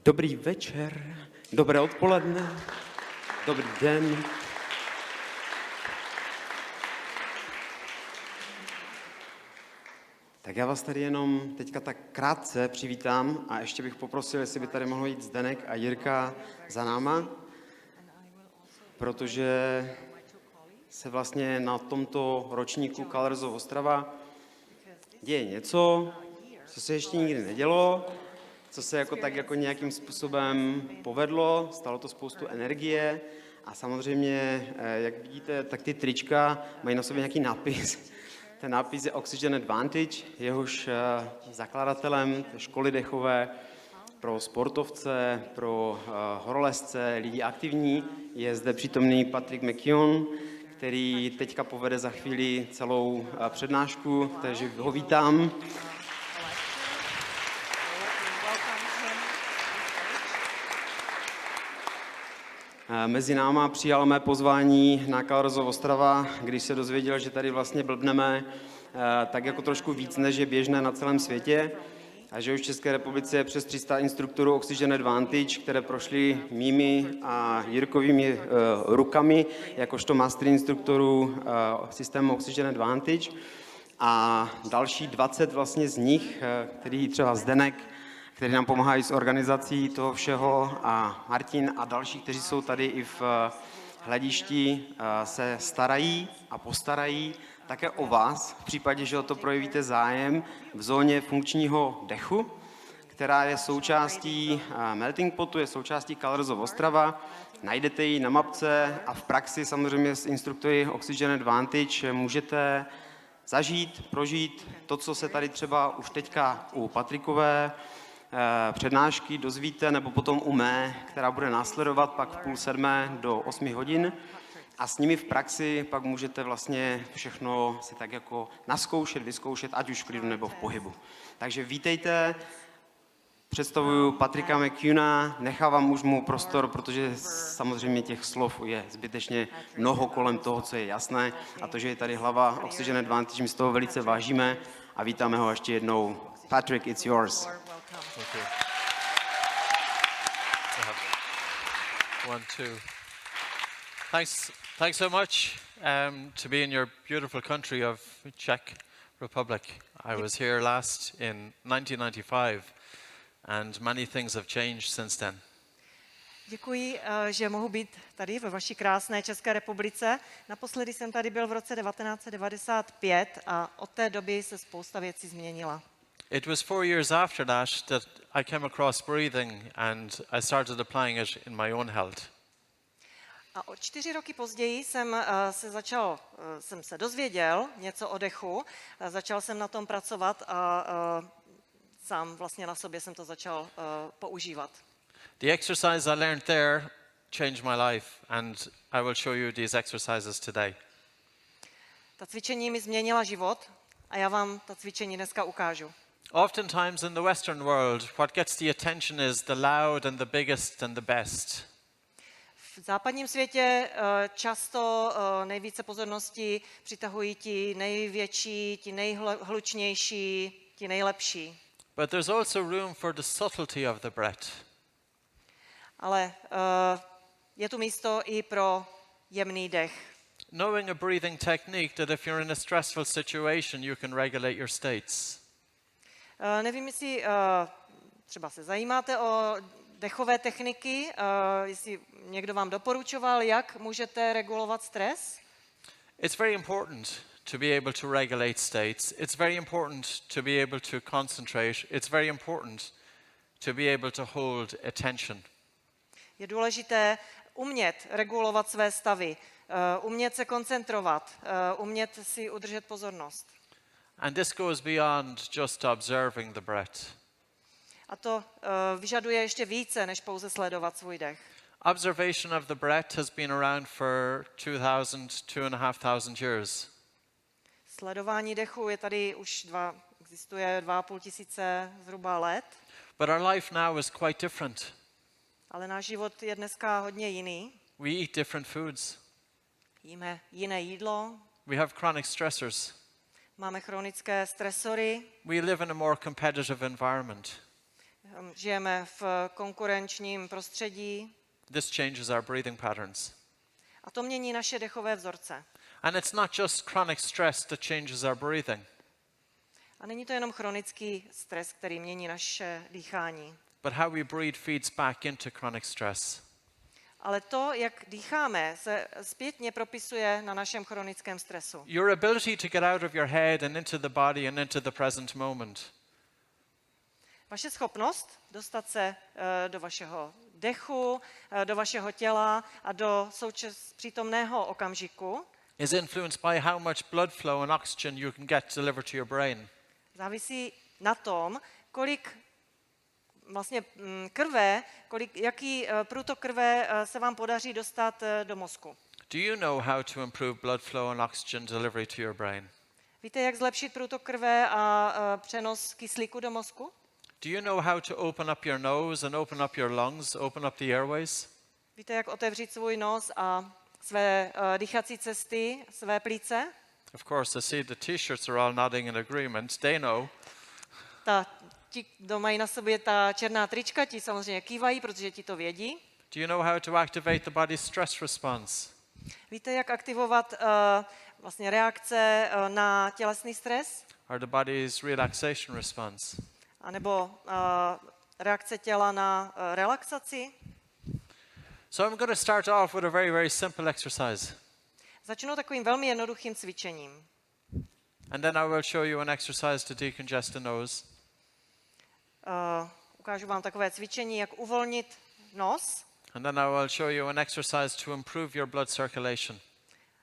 Dobrý večer, dobré odpoledne, dobrý den. Tak já vás tady jenom teďka tak krátce přivítám a ještě bych poprosil, jestli by tady mohl jít Zdenek a Jirka za náma, protože se vlastně na tomto ročníku Colors of Ostrava děje něco, co se ještě nikdy nedělo, co se jako nějakým způsobem povedlo, stalo to spoustu energie a samozřejmě, jak vidíte, tak ty trička mají na sobě nějaký nápis. Ten nápis je Oxygen Advantage, jehož zakladatelem školy dechové pro sportovce, pro horolezce, lidi aktivní je zde přítomný Patrick McKeown, který teďka povede za chvíli celou přednášku, takže ho vítám. Mezi náma přijal mé pozvání na Colors of Ostrava, když se dozvěděl, že tady vlastně blbneme tak jako trošku víc, než je běžné na celém světě a že už v České republice je přes 300 instruktorů Oxygen Advantage, které prošly mými a Jirkovými rukami, jakožto master instruktorů systému Oxygen Advantage a další 20 vlastně z nich, který třeba Zdenek, kteří nám pomáhají s organizací toho všeho a Martin a další, kteří jsou tady i v hledišti, se starají a postarají také o vás, v případě, že o to projevíte zájem, v zóně funkčního dechu, která je součástí Melting Potu, je součástí Colors of Ostrava. Najdete ji na mapce a v praxi samozřejmě s instruktory Oxygen Advantage můžete zažít, prožít to, co se tady třeba už teďka u Patrikové přednášky dozvíte, nebo potom u mé, která bude následovat pak v 6:30 do 8 hodin. A s nimi v praxi pak můžete vlastně všechno si tak jako naskoušet, vyzkoušet, ať už v klidu nebo v pohybu. Takže vítejte, představuju Patricka McKeowna, nechávám už mu prostor, protože samozřejmě těch slov je zbytečně mnoho kolem toho, co je jasné. A to, že je tady hlava Oxygen Advantage, my z toho velice vážíme a vítáme ho ještě jednou. Patrick, it's yours. Thank you. One, two. Thanks so much to be in your beautiful country of Czech Republic. I was here last in 1995 and many things have changed since then. Děkuji, že mohu být tady ve vaší krásné České republice. Naposledy jsem tady byl v roce 1995 a od té doby se spousta věcí změnila. It was 4 years after that I came across breathing and I started applying it in my own health. A o 4 roky později jsem se dozvěděl něco o dechu, začal jsem na tom pracovat a sám vlastně na sobě jsem to začal používat. The exercise I learned there changed my life and I will show you these exercises today. Ta cvičení mi změnila život a já vám ta cvičení dneska ukážu. Oftentimes in the Western world, what gets the attention is the loud and the biggest and the best. V západním světě často nejvíce pozornosti přitahují ti největší, ti nejhlučnější, ti nejlepší. But there's also room for the subtlety of the breath. Ale je tu místo i pro jemný dech. Knowing a breathing technique that if you're in a stressful situation, you can regulate your states. Nevím, jestli třeba se zajímáte o dechové techniky, jestli někdo vám doporučoval, jak můžete regulovat stres. It's very important to be able to regulate states. It's very important to be able to concentrate. It's very important to be able to hold attention. Je důležité umět regulovat své stavy, umět se koncentrovat, umět si udržet pozornost. And this goes beyond just observing the breath. A to vyžaduje ještě více, než pouze sledovat svůj dech. Observation of the breath has been around for 2,500 years. Sledování dechu je tady už existuje 2,5 tisíce zhruba let. But our life now is quite different. Ale náš život je dneska hodně jiný. We eat different foods. Jíme jiné jídlo. We have chronic stressors. Máme chronické stresory. We live in a more competitive environment. žijeme v konkurenčním prostředí This changes our breathing patterns. a to mění naše dechové vzorce. And it's not just chronic stress that changes our breathing, A není to jenom chronický stres, který mění naše dýchání, but how we breathe feeds back into chronic stress. ale to, jak dýcháme, se zpětně propisuje na našem chronickém stresu. Your ability to get out of your head and into the body and into the present moment. Vaše schopnost dostat se do vašeho dechu, do vašeho těla a do přítomného okamžiku Is influenced by how much blood flow and oxygen you can get delivered to your brain. závisí na tom, kolik vlastně krve, jaký průtok krve se vám podaří dostat do mozku. Do you know how to improve blood flow and oxygen delivery to your brain? Víte, jak zlepšit průtok krve a přenos kyslíku do mozku? Do you know how to open up your nose and open up your lungs, open up the airways? Víte, jak otevřít svůj nos a své dýchací cesty, své plíce? Of course, I see the t-shirts are all nodding in agreement. They know. Ti, kdo mají na sobě ta černá trička, ti samozřejmě kývají, protože ti to vědí. Do you know how to activate the body's stress response? Víte, jak aktivovat vlastně reakce na tělesný stres? Or the body's relaxation response? A nebo reakce těla na relaxaci? So I'm going to start off with a very, very simple exercise. Začnu takovým velmi jednoduchým cvičením. And then I will show you an exercise to decongest the nose. Ukážu vám takové cvičení, jak uvolnit nos. And then I will show you an exercise to improve your blood circulation.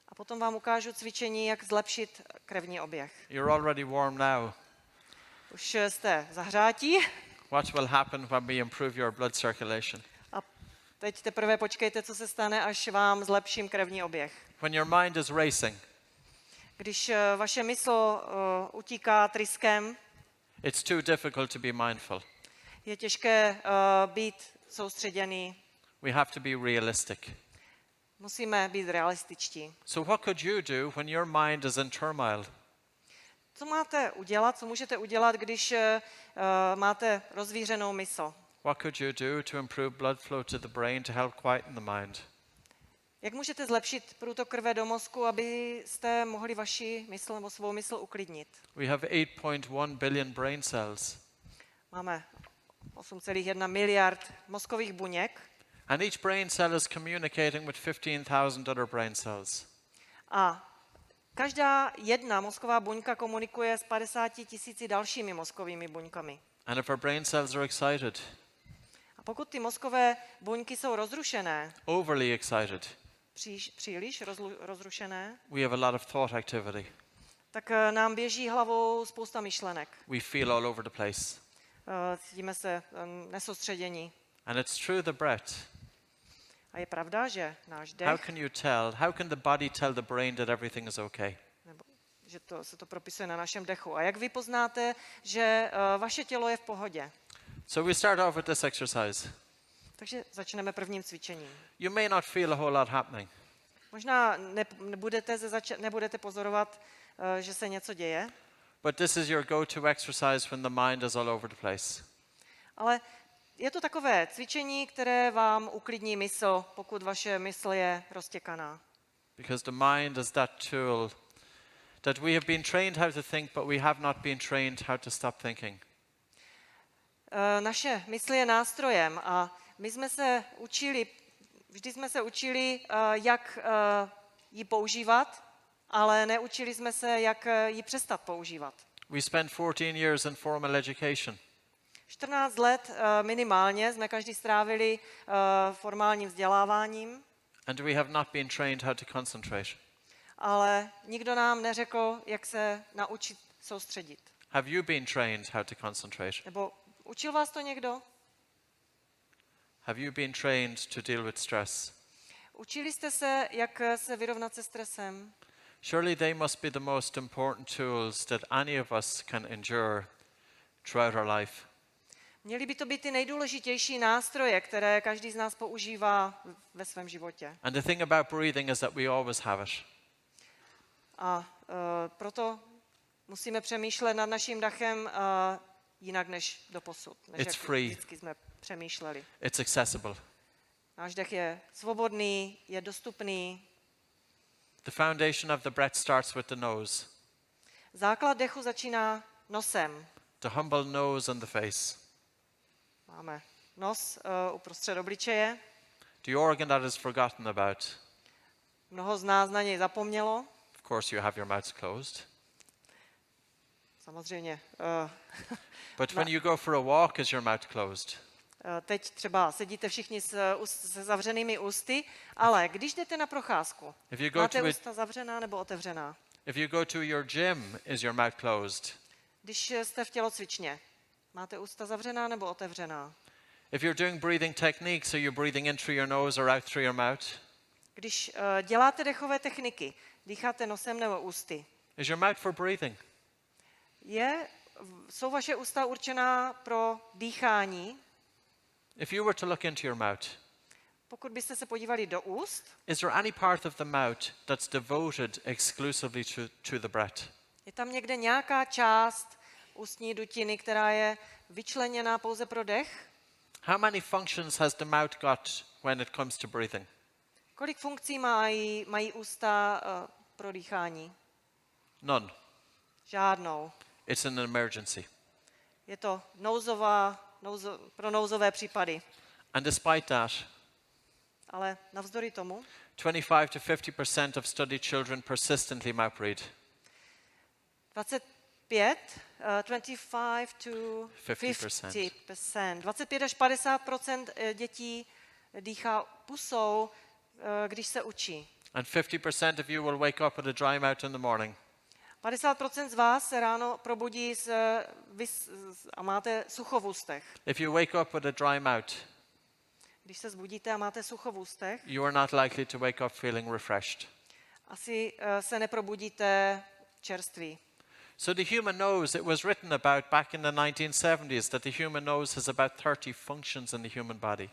A potom vám ukážu cvičení, jak zlepšit krevní oběh. You're already warm now. Už jste zahřátí What will happen when we improve your blood circulation? a teď teprve počkejte, co se stane, až vám zlepším krevní oběh. When your mind is racing, Když vaše mysl utíká tryskem, it's too difficult to be mindful. je těžké být soustředěný. We have to be realistic. Musíme být realističtí. So what could you do when your mind is in turmoil? Co máte udělat, co můžete udělat, když máte rozvířenou mysl? What could you do to improve blood flow to the brain to help quieten the mind? Jak můžete zlepšit průtok krve do mozku, abyste mohli vaši mysl nebo svou mysl uklidnit? We have 8.1 billion brain cells, Máme 8,1 miliard mozkových buněk and each brain cell is communicating with 15,000 other brain cells. a každá jedna mozková buňka komunikuje s 50 000 dalšími mozkovými buňkami. And if our brain cells are excited, A pokud ty mozkové buňky jsou rozrušené, overly excited, příliš rozrušené, we have a lot of thought activity. tak nám běží hlavou spousta myšlenek. We feel all over the place. Cítíme se nesoustředění. And it's through the breath. A je pravda, že náš How dech, can you tell? How can the body tell the brain that everything is okay? nebo že se to propisuje na našem dechu. A jak vy poznáte, že vaše tělo je v pohodě? So we start off with this exercise. Takže začneme prvním cvičením. You may not feel a whole lot happening, Možná nebudete pozorovat, že se něco děje, but this is your go-to exercise when the mind is all over the place. ale je to takové cvičení, které vám uklidní mysl, pokud vaše mysl je roztěkaná. Because the mind is that tool that we have been trained how to think, but we have not been trained how to stop thinking. Naše mysl je nástrojem a my jsme se učili, vždy jsme se učili, jak ji používat, ale neučili jsme se, jak ji přestat používat. We spent 14 years in formal education, 14 let minimálně jsme každý strávili formálním vzděláváním, and we have not been trained how to concentrate. ale nikdo nám neřekl, jak se naučit soustředit. Have you been trained how to concentrate? Nebo učil vás to někdo? Have you been trained to deal with stress? Učili jste se, jak se vyrovnat se stresem? Surely they must be the most important tools that any of us can endure throughout our life. Měly by to být ty nejdůležitější nástroje, které každý z nás používá ve svém životě. And the thing about breathing is that we always have it. A proto musíme přemýšlet nad naším dechem, jinak než doposud, než It's jak free. vždycky jsme přemýšleli. It's accessible. Náš dech je svobodný, je dostupný. The foundation of the breath starts with the nose. Základ dechu začíná nosem. The humble nose on the face. Máme nos uprostřed obličeje. The organ that is forgotten about. Mnoho z nás na něj zapomnělo. Of course, you have your mouths closed. Samozřejmě. But when you go for a walk, is your mouth closed? Teď třeba sedíte všichni se zavřenými ústy, ale když jdete na procházku, If you go máte to ústa zavřená nebo otevřená? If you go to your gym, is your mouth closed? Když jste v tělocvičně, máte ústa zavřená nebo otevřená? If you're doing breathing techniques, are you breathing in through your nose or out through your mouth? Když děláte dechové techniky, dýcháte nosem nebo ústy, Is your mouth for breathing? jsou vaše ústa určená pro dýchání? If you were to look into your mouth, Pokud byste se podívali do úst, is there any part of the mouth that's devoted exclusively to the breath? je tam někde nějaká část ústní dutiny, která je vyčleněná pouze pro dech? How many functions has the mouth got when it comes to breathing? Kolik funkcí mají ústa pro dýchání? None. Žádnou. It's an emergency. Je to pro nouzové případy. And despite that, Ale navzdory tomu, 25 to 50% of studied children persistently mouth breathe. 25 to 50%. 25 až 50% dětí dýchá pusou, když se učí. And 50% of you will wake up with a dry mouth in the morning. 50% z vás se ráno probudí a máte sucho v ústech. If you wake up with a dry mouth, Když se zbudíte a máte sucho v ústech, you are not likely to wake up feeling refreshed. asi se neprobudíte čerství. So the human nose, it was written about back in the 1970s that the human nose has about 30 functions in the human body.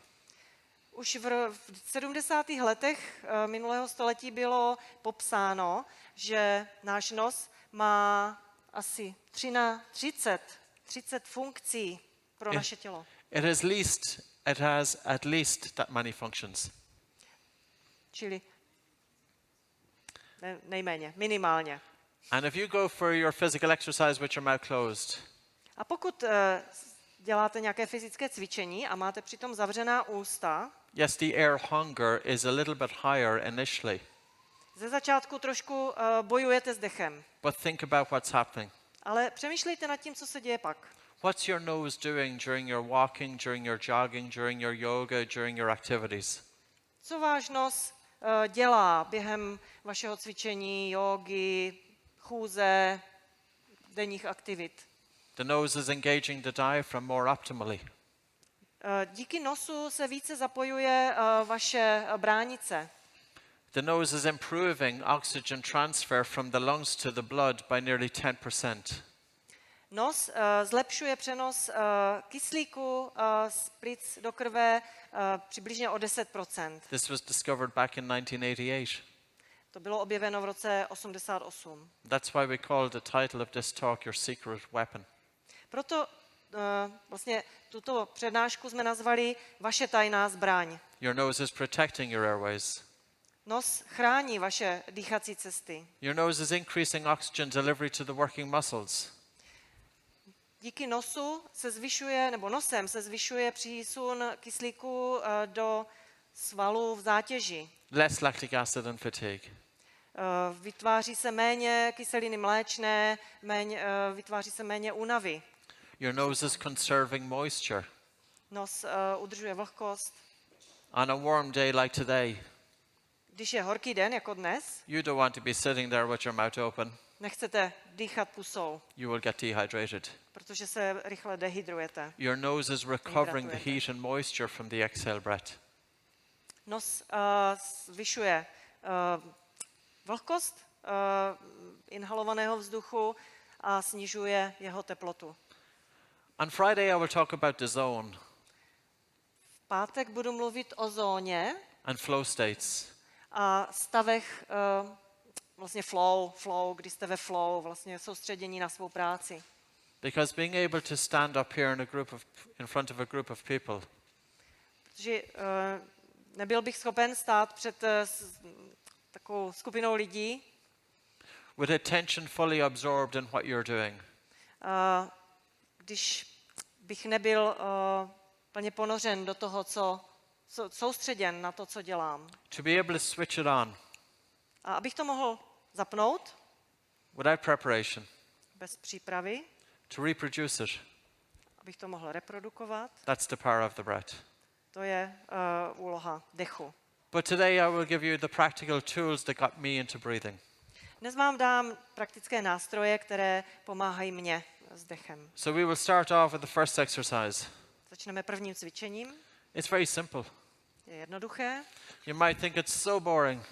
Už v 70. letech minulého století bylo popsáno, že náš nos má asi 30 funkcí pro naše tělo. It has at least that many functions. Čili nejméně, minimálně. And if you go for your physical exercise with your mouth closed, A pokud děláte nějaké fyzické cvičení a máte přitom zavřená ústa, yes, the air hunger is a little bit higher initially, ze začátku trošku bojujete s dechem. but think about what's happening. Ale přemýšlejte nad tím, co se děje pak. What's your nose doing during your walking, during your jogging, during your yoga, during your activities? Co váš nos dělá během vašeho cvičení, jógy, chůze, denních aktivit? The nose is engaging the diaphragm more optimally. Díky nosu se více zapojuje vaše bránice. The nose is improving oxygen transfer from the lungs to the blood by nearly 10%. Nos zlepšuje přenos kyslíku z plic do krve přibližně o 10%. This was discovered back in 1988. To bylo objeveno v roce 88. That's why we call the title of this talk Your Secret Weapon. Proto vlastně tuto přednášku jsme nazvali Vaše tajná zbraň. Your nose is protecting your airways. Nos chrání vaše dýchací cesty. Your nose is increasing oxygen delivery to the working muscles. Díky nosu se zvyšuje, nebo nosem se zvyšuje přísun kyslíku do svalů v zátěži. Less lactic acid and fatigue. Vytváří se méně kyseliny mléčné, vytváří se méně únavy. Your nose is conserving moisture. Nos udržuje vlhkost. On a warm day like today, Když je horký den, jako dnes, you don't want to be sitting there with your mouth open. nechcete dýchat pusou, You will get dehydrated. protože se rychle dehydrujete. Your nose is recovering the heat and moisture from the exhale breath. Nos zvyšuje vlhkost inhalovaného vzduchu a snižuje jeho teplotu. On Friday, I will talk about the zone V pátek budu mluvit o zóně and flow states. a stavech vlastně flow, kdy jste ve flow, vlastně soustředění na svou práci. Because being able to stand up here in front of a group of people Protože nebyl bych schopen stát před takovou skupinou lidí, with attention fully absorbed in what you're doing. když bych nebyl plně ponořen do toho, soustředěn na to, co dělám. To be able to switch it on A abych to mohl zapnout without preparation, bez přípravy, to reproduce it, abych to mohl reprodukovat, that's the power of the breath. to je úloha dechu. But today I will give you the practical tools that got me into breathing. Dnes vám dám praktické nástroje, které pomáhají mně s dechem. So we will start off with the first exercise. Začneme prvním cvičením. It's very simple. Je jednoduché. You might think it's so boring,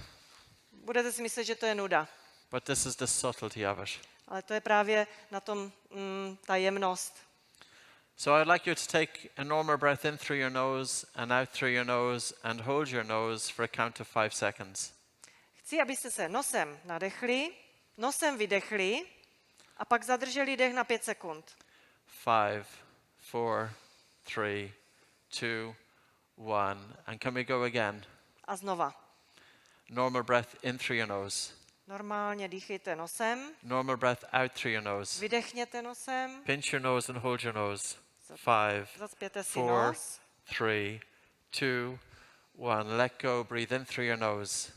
Budete si myslet, že to je nuda, but this is the subtlety of it. ale to je právě na tom ta jemnost. So I'd like you to take a normal breath in through your nose and out through your nose and hold your nose for a count of 5 seconds. Chci, abyste se nosem nadechli, nosem vydechli a pak zadrželi dech na 5 sekund. 5, 4, 3, 2, 1. And can we go again? A znova. Normal breath in through your nose. Normálně dýchejte nosem, Normal breath out through your nose. vydechněte nosem, Pinch your nose and hold your nose. 5, zacpěte si 4, nos 3, 2, 1. Let go. Breathe in through your nose.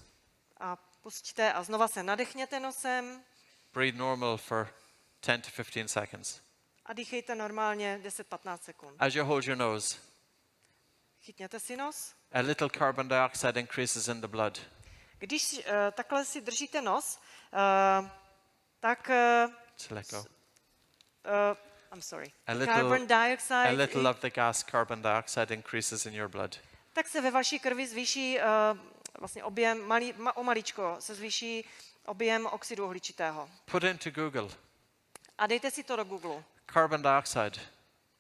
a pusťte a znova se nadechněte nosem Breathe normal for 10 to 15 seconds. a dýchejte normálně 10-15 sekund. As you hold your nose, Chytněte si nos. a little carbon dioxide increases in the blood. Když takhle si držíte nos, tak So let go. I'm sorry. A little- Carbon dioxide, A little of the gas carbon dioxide increases in your blood. tak se ve vaší krvi zvýší vlastně objem, o maličko se zvýší objem oxidu uhličitého. Put into Google A dejte si to do Google. carbon dioxide,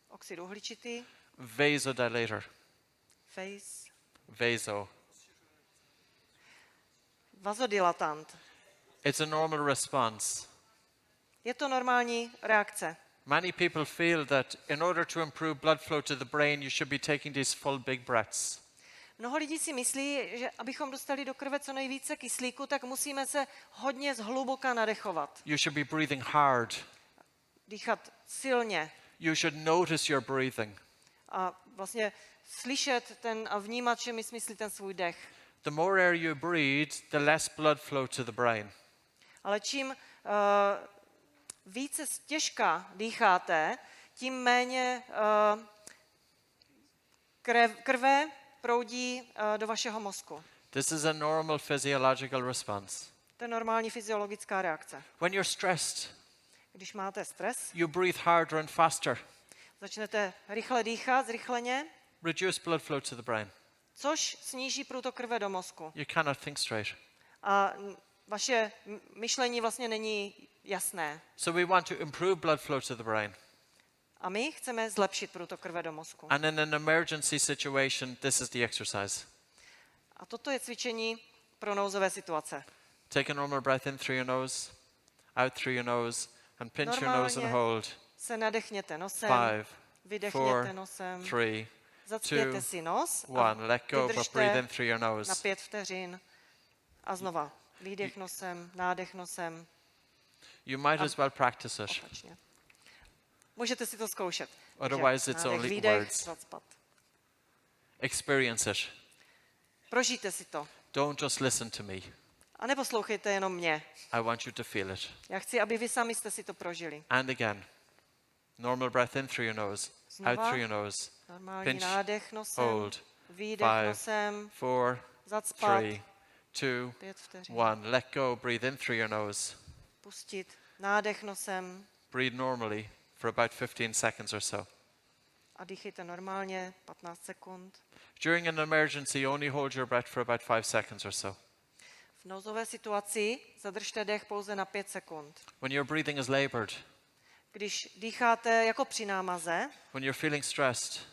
Oxid uhličitý, vasodilator, face, vaso. vazodilatant. It's a normal response. Je to normální reakce. Many people feel that in order to improve blood flow to the brain, you should be taking these full big breaths. Mnoho lidí si myslí, že abychom dostali do krve co nejvíce kyslíku, tak musíme se hodně zhluboka nadechovat. You should be breathing hard. Dýchat silně You should notice your breathing. a vlastně slyšet a vnímat všemi smysly ten svůj dech. The more air you breathe, the less blood flow to the brain. Ale čím více těžka dýcháte, tím méně krve proudí do vašeho mozku. This is a normal physiological response. To je normální fyziologická reakce. When you're stressed, Když máte stres, you breathe harder and faster. začnete rychle dýchat, zrychleně, Reduce blood flow to the brain. což sníží průtok krve do mozku. You cannot think straight. A vaše myšlení vlastně není jasné. So we want to improve blood flow to the brain. A my chceme zlepšit průtok krve do mozku. And in an emergency situation, this is the exercise. A toto je cvičení pro nouzové situace. Take a normal breath in through your nose, out through your nose, and pinch your nose and Normálně hold. se nadechněte nosem, 5, vydechněte 4, nosem, 3, zacpěte 2, si nos a 1. Let go, but breathe in vydržte through your na nose. 5 vteřin. A znova výdech nosem, nádech nosem, You might as well practice it. opačně. Můžete si to zkoušet. Takže Otherwise, it's nádech, only výdech, words. zacpat. Experience it. Prožijte si to. Don't just listen to me. A neposlouchejte jenom mě. I want you to feel it. Já chci, aby vy sami jste si to prožili. And again. Normal breath in through your nose, out Znova. through your nose. Normální Pinch, nádech nosem, hold. výdech 5, nosem, 4, zacpat, 3, 2, 5 vteřin. 1. Let go. Breathe in through your nose. Pustit nádech nosem Breathe normally for about 15 seconds or so. a dýchejte normálně 15 sekund. During an emergency, only hold your breath for about 5 seconds or so. V nouzové situaci zadržte dech pouze na 5 sekund. When your breathing is labored, Když dýcháte jako při námaze, when you're feeling stressed,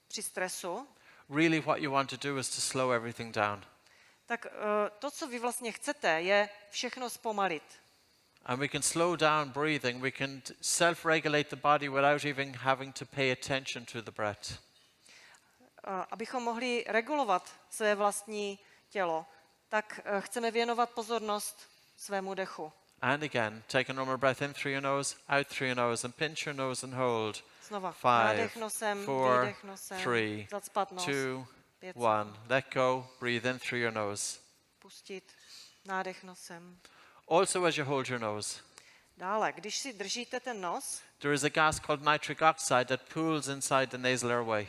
při stresu, really what you want to do is to slow everything down. tak to, co vy vlastně chcete, je všechno zpomalit. And we can slow down breathing. We can self-regulate the body without even having to pay attention to the breath. Abychom mohli regulovat své vlastní tělo, tak chceme věnovat pozornost svému dechu. And again, take a normal breath in through your nose, out through your nose, and pinch your nose and hold. Znova. 5, Nádech nosem, 4, výdech nosem, 3, zacpat nos, 2, 5, 1. Let go. Breathe in through your nose. pustit, nádech nosem. Also, as you hold your nose, Dále, když si držíte ten nos, there is a gas called nitric oxide that pools inside the nasal airway.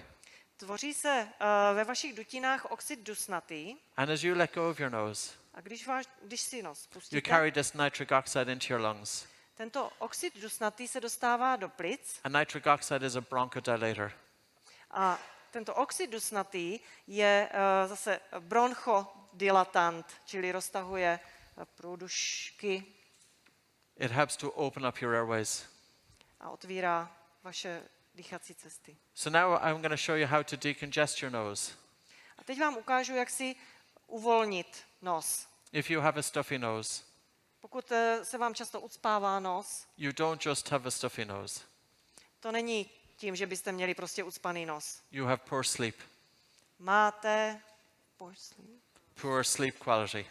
tvoří se ve vašich dutinách oxid dusnatý And as you let go of your nose, a když si nos you pustíte, carry this nitric oxide into your lungs. tento oxid dusnatý se dostává do plic And nitric oxide is a bronchodilator. a tento oxid dusnatý je zase bronchodilatant, čili roztahuje průdušky It helps to open up your airways. a otvírá vaše dýchací cesty. So now I'm going to show you how to decongest your nose. A teď vám ukážu, jak si uvolnit nos. If you have a stuffy nose, Pokud se vám často ucpává nos, you don't just have a stuffy nose. to není tím, že byste měli prostě ucpaný nos. You have poor sleep, Máte poor sleep quality.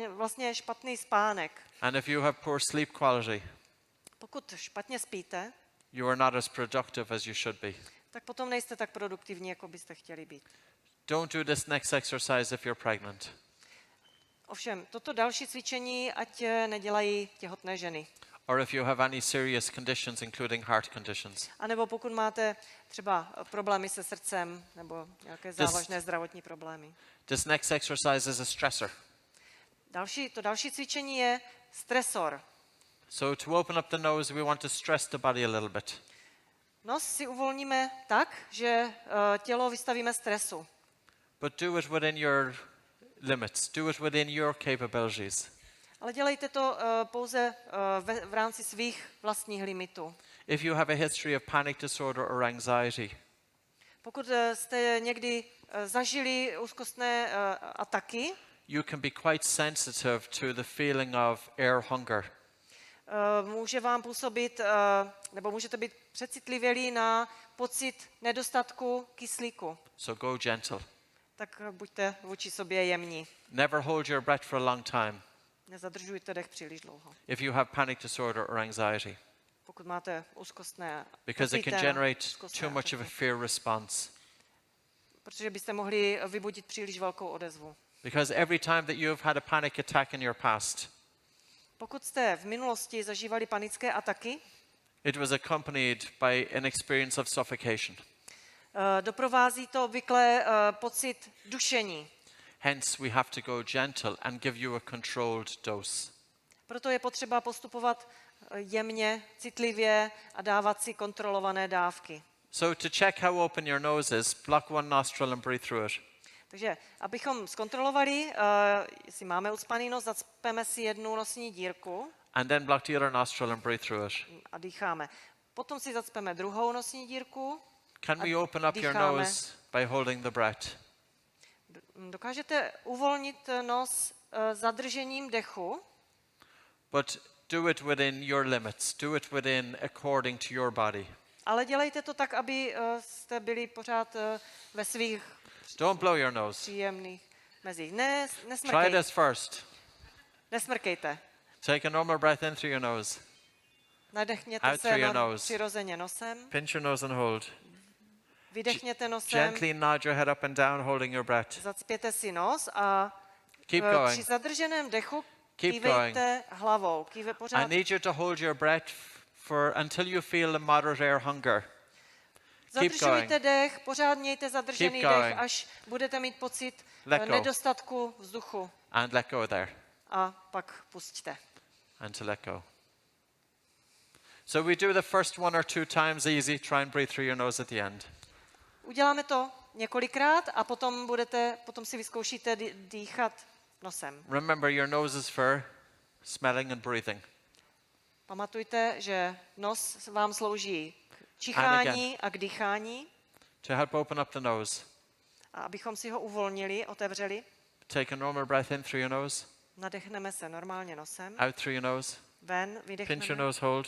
vlastně špatný spánek. And if you have poor sleep quality, Pokud špatně spíte, you are not as productive as you should be. tak potom nejste tak produktivní, jako byste chtěli být. Don't do this next exercise if you're pregnant. Ovšem, toto další cvičení ať nedělají těhotné ženy. Or if you have any serious conditions, including heart conditions. A nebo pokud máte třeba problémy se srdcem nebo nějaké závažné zdravotní problémy. This next exercise is a stressor. Další cvičení je stresor. So to open up the nose, we want to stress the body a little bit. Nos si uvolníme tak, že tělo vystavíme stresu. But do it within your limits. Do it within your capabilities. Ale dělejte to pouze v rámci svých vlastních limitů. If you have a history of panic disorder or anxiety, Pokud jste někdy zažili úzkostné ataky, you can be quite sensitive to the feeling of air hunger. může vám působit, nebo můžete být přecitlivělí na pocit nedostatku kyslíku. So go gentle. Tak buďte vůči sobě jemní. Never hold your breath for a long time Nezadržujte dech příliš dlouho. if you have panic disorder or anxiety, Pokud máte úzkostné because it can trpíte na generate úzkostné too much of a ataky, fear response. protože byste mohli vybudit příliš velkou odezvu. Because every time that you have had a panic attack in your past, Pokud jste v minulosti zažívali panické ataky, it was accompanied by an experience of suffocation. doprovází to obvykle pocit dušení. Hence, we have to go gentle and give you a controlled dose. Proto je potřeba postupovat jemně, citlivě a dávat si kontrolované dávky. So to check how open your nose is, block one nostril and breathe through it. Takže abychom zkontrolovali, jestli máme ucpaný nos, zacpeme si jednu nosní dírku And then block the other nostril and breathe through it. a dýcháme. Potom si zacpeme druhou nosní dírku. Can we open up your dýcháme. nose by holding the breath? Dokážete uvolnit nos zadržením dechu, But do it within your limits. Do it within according to your body. ale dělejte to tak, aby jste byli pořád ve svých Don't blow your nose. příjemných mezích. Try Nesmrkejte. this first. Nesmrkejte. Take a normal breath in through your nose. Nadechněte Out se through your nose. přirozeně nosem, Pinch your nose and hold. vydechněte nosem, Gently nod your head up and down, holding your breath. zacpěte si nos a Keep při going. zadrženém dechu Keep kývejte hlavou. I Pořád need you to hold your breath until you feel a moderate air hunger. zadržujte dech, pořád mějte zadržený Keep dech, going. až budete mít pocit Let go. nedostatku vzduchu And let go there. a pak pusťte. And to let go. So we do the first one or two times easy. Try and breathe through your nose at the end. Uděláme to několikrát a potom si vyzkoušíte dýchat nosem. Remember, your nose is for smelling and breathing. Pamatujte, že nos vám slouží k čichání a k dýchání. To help open up the nose, A abychom si ho uvolnili, otevřeli, take a normal breath in through your nose, nadechneme se normálně nosem, out through your nose, ven, Pinch your vydechneme, nose, hold.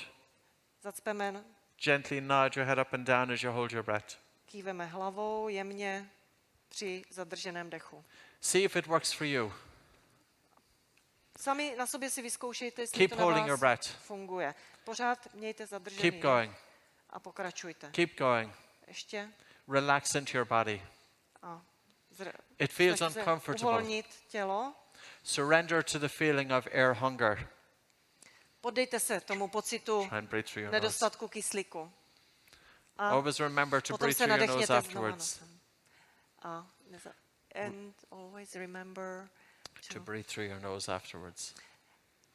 zacpeme, Gently nod your head up and down as you hold your breath. kýveme hlavou jemně při zadrženém dechu. See if it works for you. Sami na sobě si vyzkoušejte, jestli Keep to na holding your vás breath. funguje. Pořád mějte zadržený Keep dech going. a pokračujte. Keep going. Ještě Relax into your body. a It feels snažte se uncomfortable. uvolnit tělo. Surrender to the feeling of air hunger. Poddejte se tomu pocitu Try and breathe through your nose. nedostatku kyslíku. A Always remember to potom breathe se through your nose nadechněte znova afterwards. nosem. And always remember To breathe through your nose afterwards.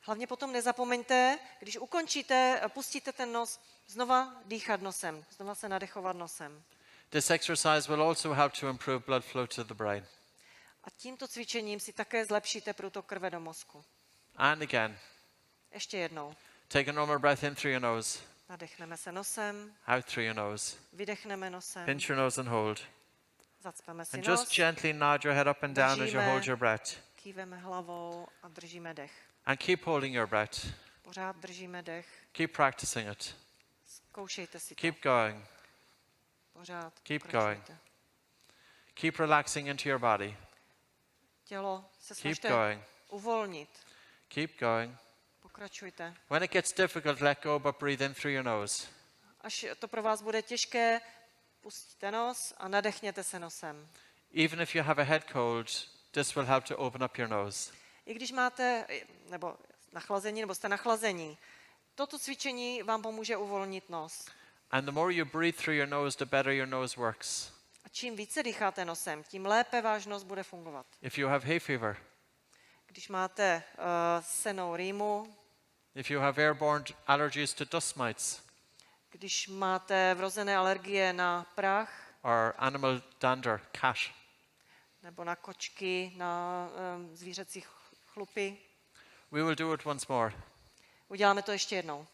Hlavně potom nezapomeňte, když ukončíte, pustíte ten nos, znova dýchat nosem, znova se nadechovat nosem. This exercise will also help to improve blood flow to the brain. A tímto cvičením si také zlepšíte průtok krve do mozku. And again, Ještě jednou. take a normal breath in through your nose, Nadechneme se nosem, out through your nose. vydechneme nosem, Pinch your nose and hold. zacpeme si And nos, just gently nod your head up and down as you držíme, hold your breath. kýveme hlavou a držíme dech. And keep holding your breath. Pořád držíme dech, Keep practicing it. zkoušejte si to. Keep going. Pořád keep pokračujte. Keep relaxing into your body. Tělo se Keep snažte going. uvolnit. Keep going. Pokračujte. When it gets difficult, let go, but breathe in through your nose. Až to pro vás bude těžké, pustíte nos a nadechněte se nosem. Even if you have a head cold, this will help to open up your nose. I když máte nebo nachlazení, nebo jste nachlazení, toto cvičení vám pomůže uvolnit nos. And the more you breathe through your nose, the better your nose works. A čím více dýcháte nosem, tím lépe váš nos bude fungovat. If you have hay fever, Když máte sennou rýmu, if you have airborne allergies to dust mites když máte vrozené alergie na prach, or animal dander, cat, nebo na kočky, na zvířecí chlupy, we will do it once more. uděláme to ještě jednou.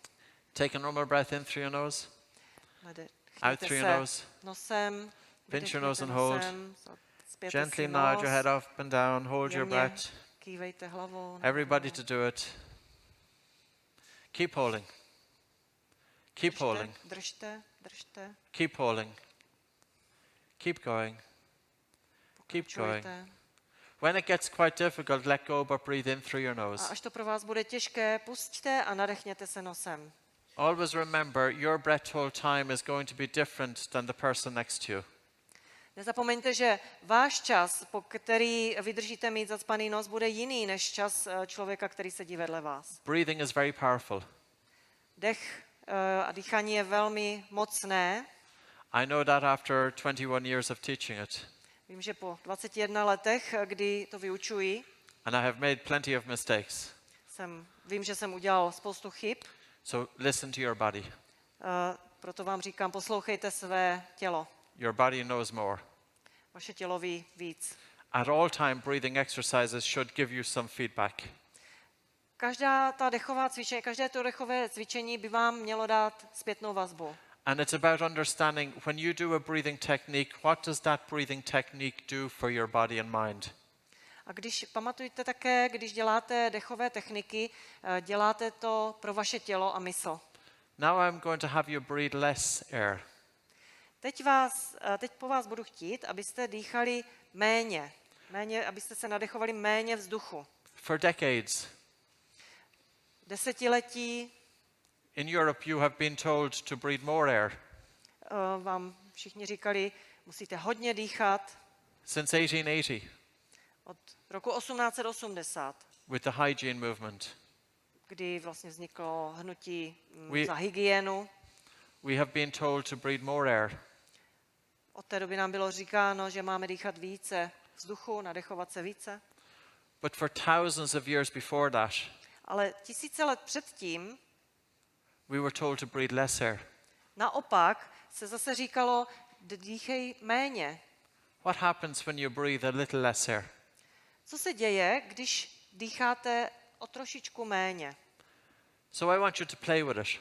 Take a normal breath in through your nose, out Nadechněte through your se nose. nosem, Pinch your vydechněte nose and hold. nosem, zpěte Gently si nod nos, your head up and down, hold your jemně breath. kývejte hlavou. Everybody to do it. Keep holding. Keep holding. Držte, držte, Keep holding. Keep going. Keep going. pokračujte. When it gets quite difficult, let go, but breathe in through your A nose. až to pro vás bude těžké, pusťte a nadechněte se nosem. Always remember, your breath hold time is going to be different than the person next to you. Nezapomeňte, že váš čas, po který vydržíte mít zacpaný nos, bude jiný než čas člověka, který sedí vedle vás. Breathing is very powerful. Dech a dýchání je velmi mocné. I know that after 21 years of teaching it, Vím, že po 21 letech, kdy to vyučuji, and I have made plenty of mistakes. vím, že jsem udělal spoustu chyb, So listen to your body. proto vám říkám, poslouchejte své tělo. Your body knows more. Vaše tělo ví víc. At all time, breathing exercises should give you some feedback. Každé to dechové cvičení by vám mělo dát zpětnou vazbu. And it's about understanding when you do a breathing technique, what does that breathing technique do for your body and mind? A pamatujte také, když děláte dechové techniky, děláte to pro vaše tělo a mysl. Now I'm going to have you breathe less air. Teď po vás budu chtít, abyste dýchali méně, abyste se nadechovali méně vzduchu. For decades, Desetiletí in Europe, you have been told to breathe more air. vám všichni říkali, musíte hodně dýchat Since 1880, od roku 1880, with the hygiene movement, kdy vlastně vzniklo hnutí We- za hygienu. we have been told to breathe more air. Od té doby nám bylo říkáno, že máme dýchat více vzduchu, nadechovat se více. But for thousands of years before that, Ale tisíce let předtím we were told to breathe less air. naopak se zase říkalo, dýchej méně. What happens when you breathe a little less air? Co se děje, když dýcháte o trošičku méně? So I want you to play with it.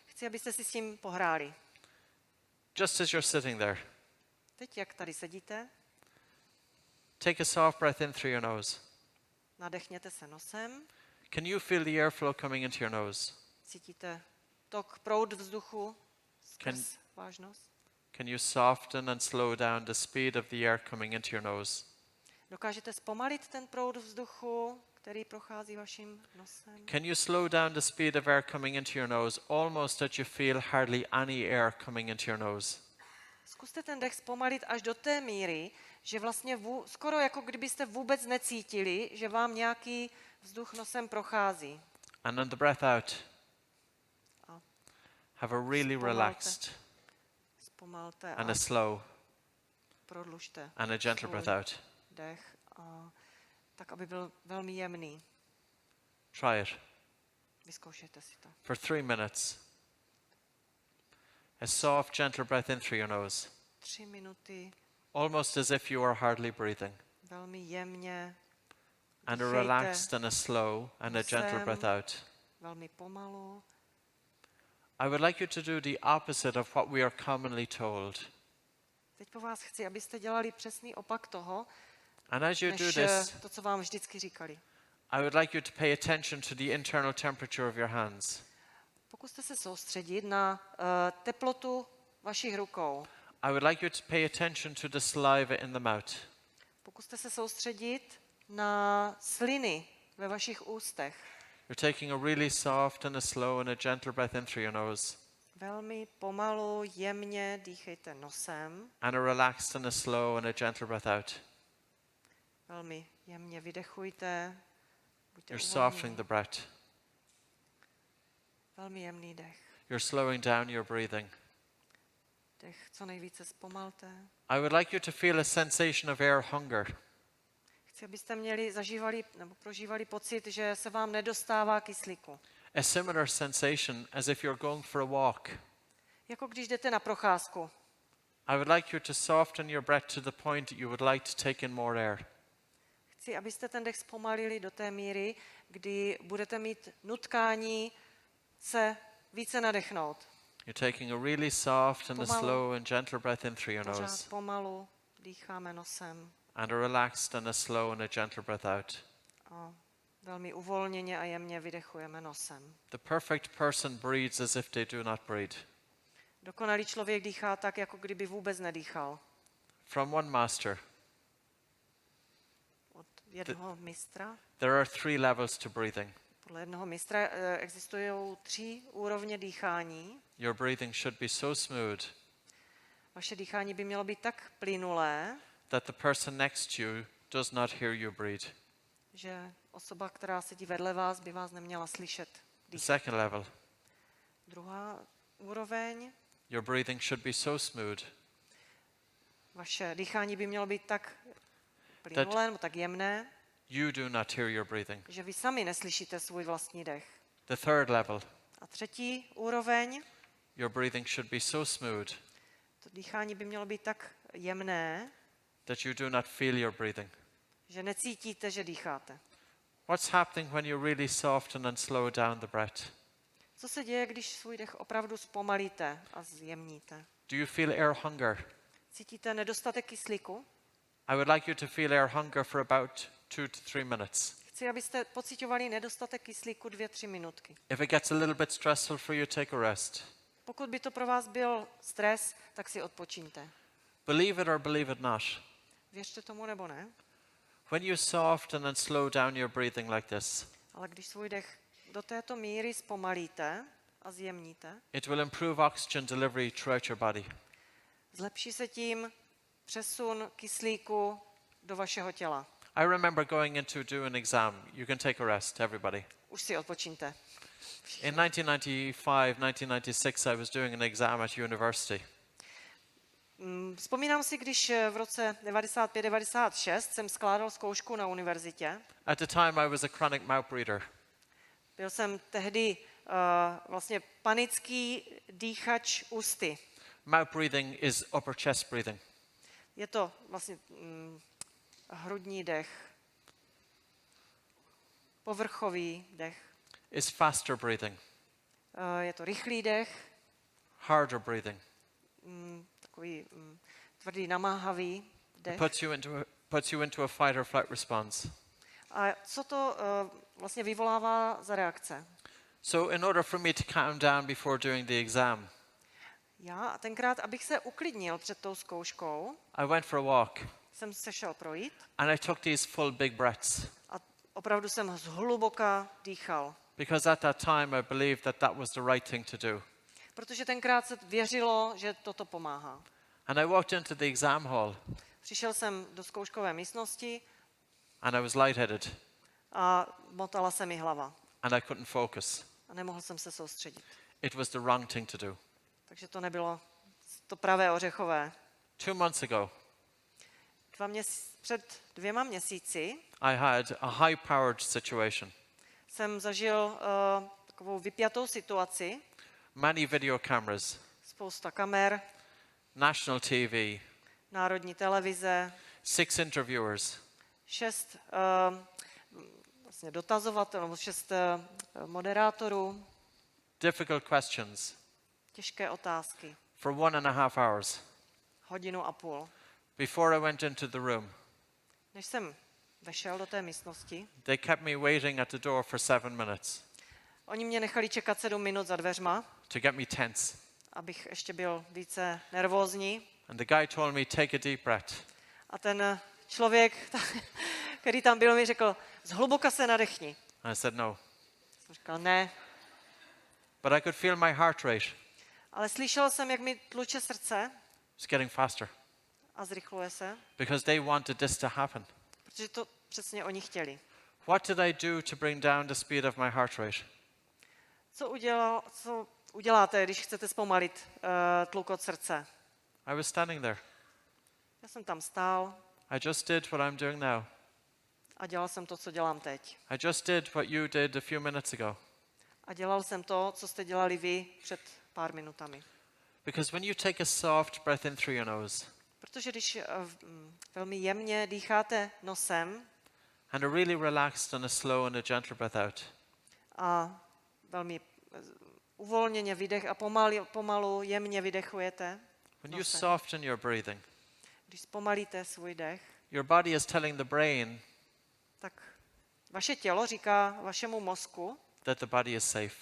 Chci, abyste si s tím pohráli. Just as you're sitting there, Teď, jak tady sedíte, take a soft breath in through your nose. nadechněte se nosem, Can you feel the airflow coming into your nose? Cítíte tok, proud vzduchu skrz váš nos? Can you soften and slow down the speed of the air coming into your nose? Dokážete zpomalit ten proud vzduchu, který prochází vaším nosem? Can you slow down the speed of air coming into your nose almost that you feel hardly any air coming into your nose? Zkuste ten dech zpomalit až do té míry, že vlastně skoro jako kdybyste vůbec necítili, že vám nějaký vzduch nosem prochází. And on the breath out, A have a really Zpomalte. relaxed zpomalte and a a slow prodlužte and a gentle svůj breath out. dech, tak aby byl velmi jemný. Try it Vyzkoušejte si to. for 3 minutes. A soft, gentle breath in through your nose, 3 minuty almost as if you are hardly breathing. velmi jemně, And a Dýchejte relaxed and a slow and a gentle nosem. breath out. velmi pomalu. I would like you to do the opposite of what we are commonly told. Teď po vás chci, abyste dělali přesný opak toho, And as you do než this, to, co vám vždycky říkali. I would like you to pay attention to the internal temperature of your hands. Pokuste se soustředit na teplotu vašich rukou. I would like you to pay attention to the saliva in the mouth. Pokuste se soustředit na sliny ve vašich ústech. You're taking a really soft and a slow and a gentle breath in through your nose, Velmi pomalu, jemně dýchejte nosem. and a relaxed and a slow and a gentle breath out. Velmi jemně vydechujte. Buďte You're uvolnění. softening the breath. Velmi jemný dech. You're slowing down your breathing. Dech co nejvíce zpomalte. I would like you to feel a sensation of air hunger. Chci, abyste zažívali nebo prožívali pocit, že se vám nedostává kyslíku. A similar sensation as if you're going for a walk. Jako když jdete na procházku. I would like you to soften your breath to the point that you would like to take in more air. Chci, abyste ten dech zpomalili do té míry, kdy budete mít nutkání se více nadechnout. You're taking a really soft and a Pomalu. slow and gentle breath in through your Pořád nose, pomalu dýcháme nosem. and a relaxed and a slow and a gentle breath out. A velmi uvolněně a jemně vydechujeme nosem. The perfect person breathes as if they do not breathe. Dokonalý člověk dýchá tak, jako kdyby vůbec nedýchal. From one master, Od jednoho mistra. there are 3 levels to breathing. Podle jednoho mistra existují 3 úrovně dýchání. Your breathing should be so smooth Vaše dýchání by mělo být tak plynulé, that the person next to you does not hear you breathe. že osoba, která sedí vedle vás, by vás neměla slyšet. The second level, Druhá úroveň, your breathing should be so smooth vaše dýchání by mělo být tak plynulé nebo tak jemné, you do not hear your breathing. že vy sami neslyšíte svůj vlastní dech. The third level, A třetí úroveň, your breathing should be so smooth to dýchání by mělo být tak jemné, that you do not feel your breathing. že necítíte, že dýcháte. What's happening when you really soften and slow down the breath? Co se děje, když svůj dech opravdu zpomalíte a zjemníte? Do you feel air hunger? Cítíte nedostatek kyslíku? I would like you to feel air hunger for about 2 to 3 minutes. Chci, abyste pociťovali nedostatek kyslíku 2-3 minutky. If it gets a little bit stressful for you, take a rest. Pokud by to pro vás byl stres, tak si odpočíňte. Believe it or believe it not. Věřte tomu nebo ne, When you soften and slow down your breathing like this, ale když svůj dech do této míry zpomalíte a zjemníte, it will improve oxygen delivery throughout your body. zlepší se tím přesun kyslíku do vašeho těla. I remember going in to do an exam. You can take a rest, everybody. Už si odpočíňte. In 1995, 1996, I was doing an exam at university. Vzpomínám si, když v roce 95-96 jsem skládal zkoušku na univerzitě. At the time, I was a chronic mouth breather. Byl jsem tehdy vlastně panický dýchač ústy. Mouth breathing is upper chest breathing. Je to vlastně hrudní dech, povrchový dech, Is faster breathing, je to rychlý dech, harder breathing. takový tvrdý, namáhavý dech. Puts you into a fight or flight response. A co to vlastně vyvolává za reakce? So in order for me to calm down before doing the exam, Já tenkrát, abych se uklidnil před tou zkouškou, I went for a walk jsem se šel projít and I took these full big breaths a opravdu jsem zhluboka dýchal. because at that time I believed that that was the right thing to do. Protože tenkrát se věřilo, že toto pomáhá. And I walked into the exam hall Přišel jsem do zkouškové místnosti and I was lightheaded a motala se mi hlava and I couldn't focus. a nemohl jsem se soustředit. It was the wrong thing to do. Takže to nebylo to pravé ořechové. 2 months ago, Před 2 měsíci I had a high-powered situation. jsem zažil takovou vypjatou situaci, Many video cameras, spousta kamer, national TV, národní televize, 6 interviewers, 6 vlastně dotazovatelů, nebo 6 moderátorů, difficult questions těžké otázky, for 1.5 hours. 1,5 hodiny. Before I went into the room, Než jsem vešel do té místnosti, they kept me waiting at the door for 7 minutes oni mě nechali čekat 7 minut za dveřma, to get me tense. abych ještě byl více nervózní. And the guy told me, take a deep breath. A ten člověk, který tam byl, mi řekl, zhluboka se nadechni. I said, no. Jsem říkal, ne. But I could feel my heart rate Ale slyšel jsem, jak mi tluče srdce was getting faster a zrychluje se, because they wanted this to happen. protože to přesně oni chtěli. What did I do to bring down the speed of my heart rate? Co uděláte, když chcete zpomalit tlukot srdce? I was standing there. Já jsem tam stál I just did what I'm doing now. a dělal jsem to, co dělám teď. I just did what you did a few minutes ago. A dělal jsem to, co jste dělali vy před pár minutami. Because when you take a soft breath in through your nose Protože když velmi jemně dýcháte nosem and a really relaxed and a slow and a gentle breath out, a velmi uvolněně vydech a pomalu jemně vydechujete, when you nosem. soften your breathing, Když zpomalíte svůj dech, your body is telling the brain tak vaše tělo říká vašemu mozku, that the body is safe.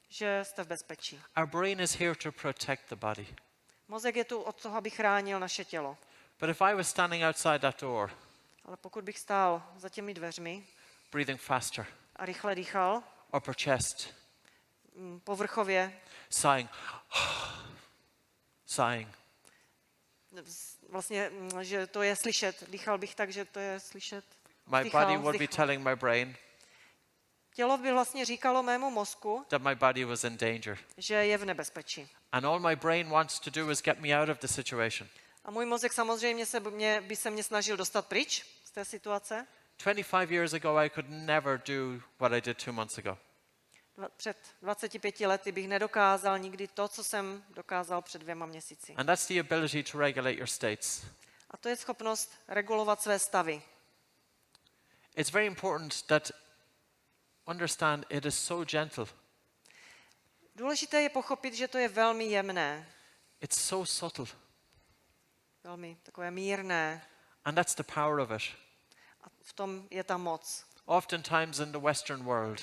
že jste v bezpečí. Our brain is here to protect the body. Mozek je tu od toho, aby chránil naše tělo. But if I was standing outside that door, Ale pokud bych stál za těmi dveřmi breathing faster, a rychle dýchal, upper chest, povrchově, sighing, sighing, vlastně, že to je slyšet. Dýchal bych tak, že to je slyšet. my Vzdychal, body would be vzdychal. telling my brain Tělo by vlastně říkalo mému mozku, that my body was in danger. že je v nebezpečí. And all my brain wants to do is get me out of the situation. A můj mozek samozřejmě by se mě snažil dostat pryč z té situace. 25 years ago, I could never do what I did 2 months ago. Před 25 lety bych nedokázal nikdy to, co jsem dokázal před 2 měsíci. And that's the ability to regulate your states. A to je schopnost regulovat své stavy. It's very important that understand it is so gentle. Důležité je pochopit, že to je velmi jemné, It's so subtle. velmi takové mírné. And that's the power of it. A v tom je ta moc. Oftentimes in the Western world,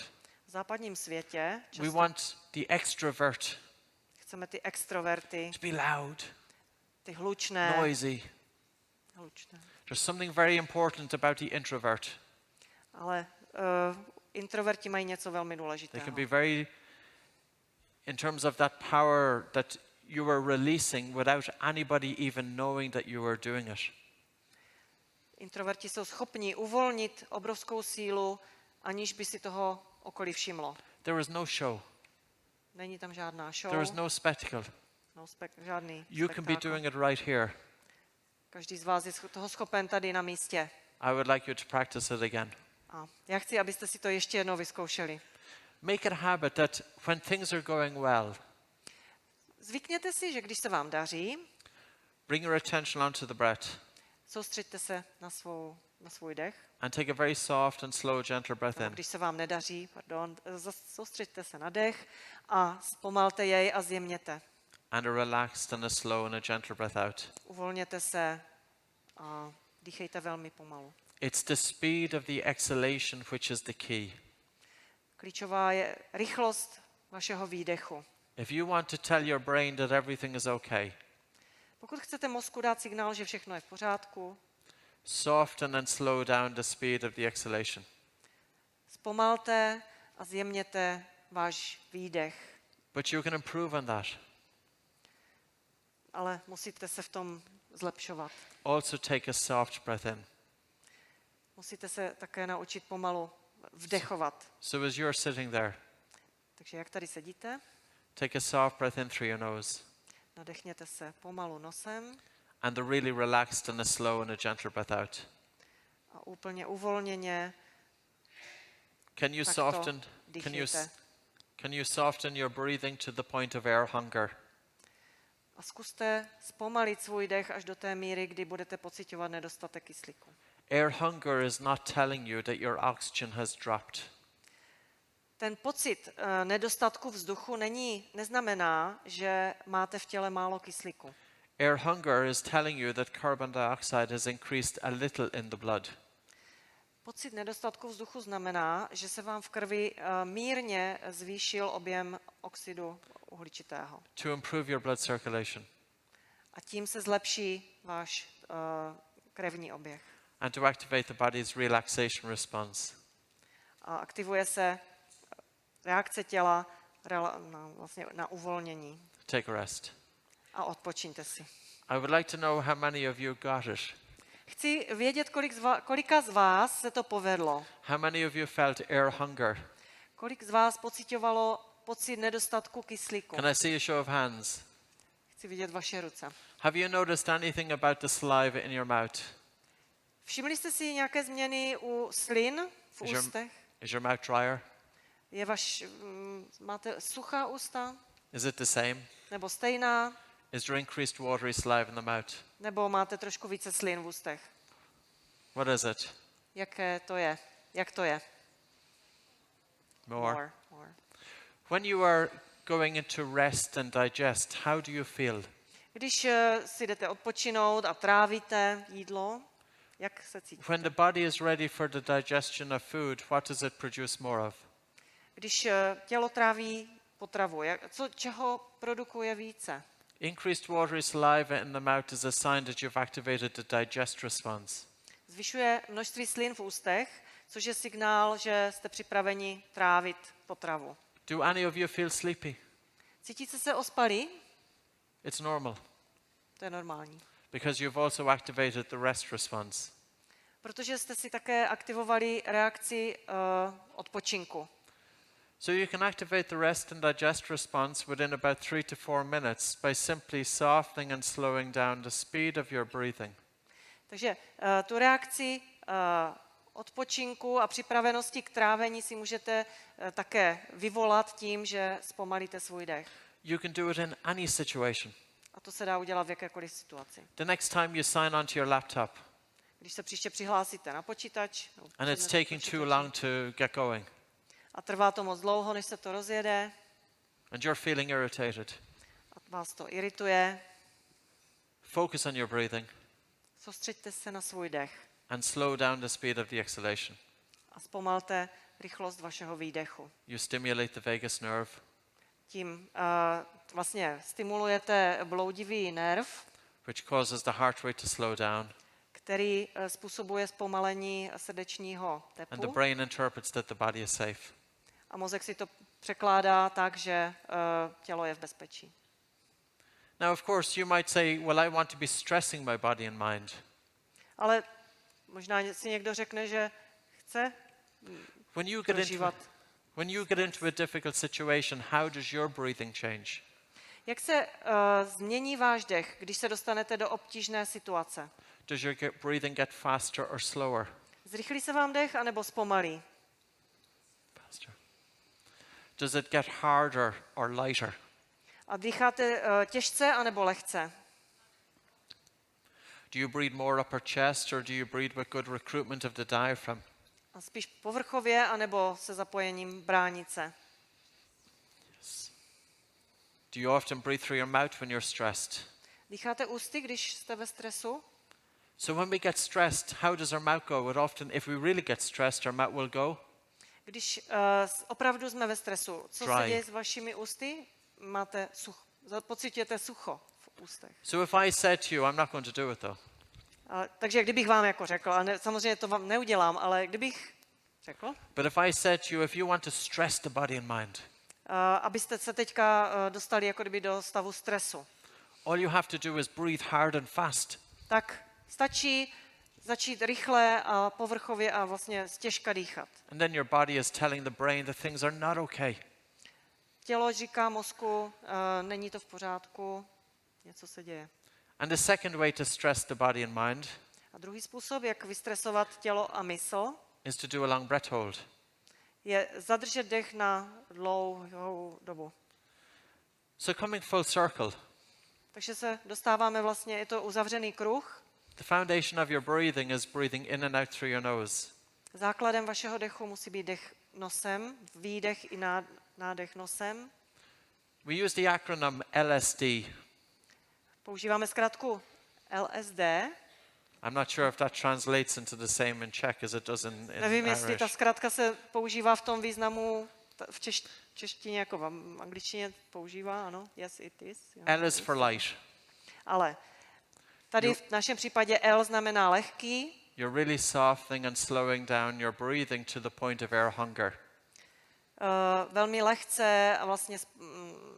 V západním světě we často want the extrovert chceme ty extroverty, to be loud, ty hlučné. noisy. There's something very important about the introvert. Ale introverti mají něco velmi They důležitého. can be very, in terms of that power that you are releasing without anybody even knowing that you are doing it. Introverti jsou schopni uvolnit obrovskou sílu, aniž by si toho okolí všimlo. There is no show. Není tam žádná show, There is no spectacle. žádný You can be spektákl. doing it right here. Každý z vás je toho schopen tady na místě. I would like you to practice it again. A já chci, abyste si to ještě jednou vyzkoušeli. Make it a habit that when things are going well, Zvykněte si, že když se vám daří, bring your attention onto the breath soustřeďte se na svůj dech. and take a very soft and slow, gentle breath A in. když se vám nedaří, soustřeďte se na dech a zpomalte jej a zjemněte. And a relaxed and a slow and a gentle breath out. Uvolněte se a dýchejte velmi pomalu. It's the speed of the exhalation which is the key. Klíčová je rychlost vašeho výdechu. If you want to tell your brain that everything is okay, Pokud chcete mozku dát signál, že všechno je v pořádku, soften and slow down the speed of the exhalation. zpomalte a zjemněte váš výdech. But you can improve on that. Ale musíte se v tom zlepšovat. Also take a soft breath in. Musíte se také naučit pomalu vdechovat. So as you're sitting there, Takže jak tady sedíte, take a soft breath in through your nose. nadechněte se pomalu nosem And a really relaxed and a slow and a gentle breath out. a úplně uvolněně Can you takto soften dýchejte. can you soften your breathing to the point of air hunger? A zkuste zpomalit svůj dech až do té míry, kdy budete pociťovat nedostatek kyslíku. Air hunger is not telling you that your oxygen has dropped. Ten pocit nedostatku vzduchu neznamená, že máte v těle málo kyslíku. Air hunger is telling you that carbon dioxide has increased a little in the blood. Pocit nedostatku vzduchu znamená, že se vám v krvi mírně zvýšil objem oxidu uhličitého. To improve your blood circulation A tím se zlepší váš krevní oběh. and to activate the body's relaxation response. A aktivuje se reakce těla vlastně na uvolnění. Take a rest. A odpočiňte si. I would like to know how many of you got it. Chci vědět, kolika z vás se to povedlo. How many of you felt air hunger? Kolik z vás pociťovalo pocit nedostatku kyslíku? Can I see a show of hands? Chci vidět vaše ruce. Have you noticed anything about the saliva in your mouth? Všimli jste si nějaké změny u slin v Is your- ústech? Is your mouth drier? Máte suchá ústa? Is it the same? Nebo stejná? Is there increased watery saliva in the mouth? Nebo máte trošku více slin v ústech? What is it? Jaké to je? Jak to je? More. More. When you are going into rest and digest, how do you feel? Když si jdete odpočinout a trávíte jídlo, jak se cítíte? When the body is ready for the digestion of food, what does it produce more of? Když tělo tráví potravu, čeho produkuje více? Increased watery saliva in the mouth is a sign that you've activated the digest response. Zvyšuje množství slin v ústech, což je signál, že jste připraveni trávit potravu. Do any of you feel sleepy? Cítíte se ospalí? It's normal To je normální. because you've also activated the rest response. Protože jste si také aktivovali reakci odpočinku. So you can activate the rest and digest response within about 3 to 4 minutes by simply softening and slowing down the speed of your breathing. Takže tu reakci odpočinku a připravenosti k trávení si můžete také vyvolat tím, že zpomalíte svůj dech. You can do it in any situation. A to se dá udělat v jakékoliv situaci. The next time you sign on to your laptop Když se příště přihlásíte na počítač and it's taking too long to get going a trvá to moc dlouho, než se to rozjede and you're feeling irritated, a vás to irituje, focus on your breathing soustřeďte se na svůj dech and slow down the speed of the exhalation. a zpomalte rychlost vašeho výdechu. You stimulate the vagus nerve, Tím vlastně stimulujete bloudivý nerv, which causes the heart rate to slow down, který způsobuje zpomalení srdečního and the tepu brain interprets that the body is safe. a mozek si to překládá tak, že tělo je v bezpečí. Now, of course, you might say, well, I want to be stressing my body and mind. Ale možná si někdo řekne, že chce prožívat. When you get into a difficult situation, how does your breathing change? Jak se změní váš dech, když se dostanete do obtížné situace? Does your breathing get faster or slower? Zrychlí se vám dech, anebo zpomalí? Faster. Does it get harder or lighter? A dýcháte těžce, anebo lehce? Do you breathe more upper chest or do you breathe with good recruitment of the diaphragm? A spíš povrchově, anebo se zapojením bránice? Do you often breathe through your mouth when you're stressed? Dýcháte ústy, když jste ve stresu? So when we get stressed, how does our mouth go? It often, if we really get stressed, our mouth will go Když opravdu jsme ve stresu, co se Dry. děje s vašimi ústy? Máte pocitujete sucho v ústech. So if I said to you, I'm not going to do it though. Takže kdybych vám jako řekl, a samozřejmě to vám neudělám, ale kdybych řekl, But if I said to you, if you want to stress the body and mind, abyste se teďka dostali jako kdyby do stavu stresu, all you have to do is breathe hard and fast. tak stačí začít rychle a povrchově a vlastně stěžka dýchat. And then your body is telling the brain that things are not okay. Tělo říká mozku, není to v pořádku, něco se děje. And the second way to stress the body and mind A druhý způsob, jak vystresovat tělo a mysl, is to do a long breath hold. je zadržet dech na dlouhou dobu. So coming full circle, Takže se dostáváme vlastně, je to uzavřený kruh. the foundation of your breathing is breathing in and out through your nose. Základem vašeho dechu musí být dech nosem, výdech i nádech nosem. We use the acronym LSD. Používáme zkrátku LSD. I'm not sure if that translates into the same in Czech as it does in Nevím, jestli ta Irish. zkrátka se používá v tom významu, v češtině jako v angličtině používá, ano, yes it is. L is for light. Ale tady v našem případě L znamená lehký, You're really softening and slowing down your breathing to the point of air hunger. velmi lehce a vlastně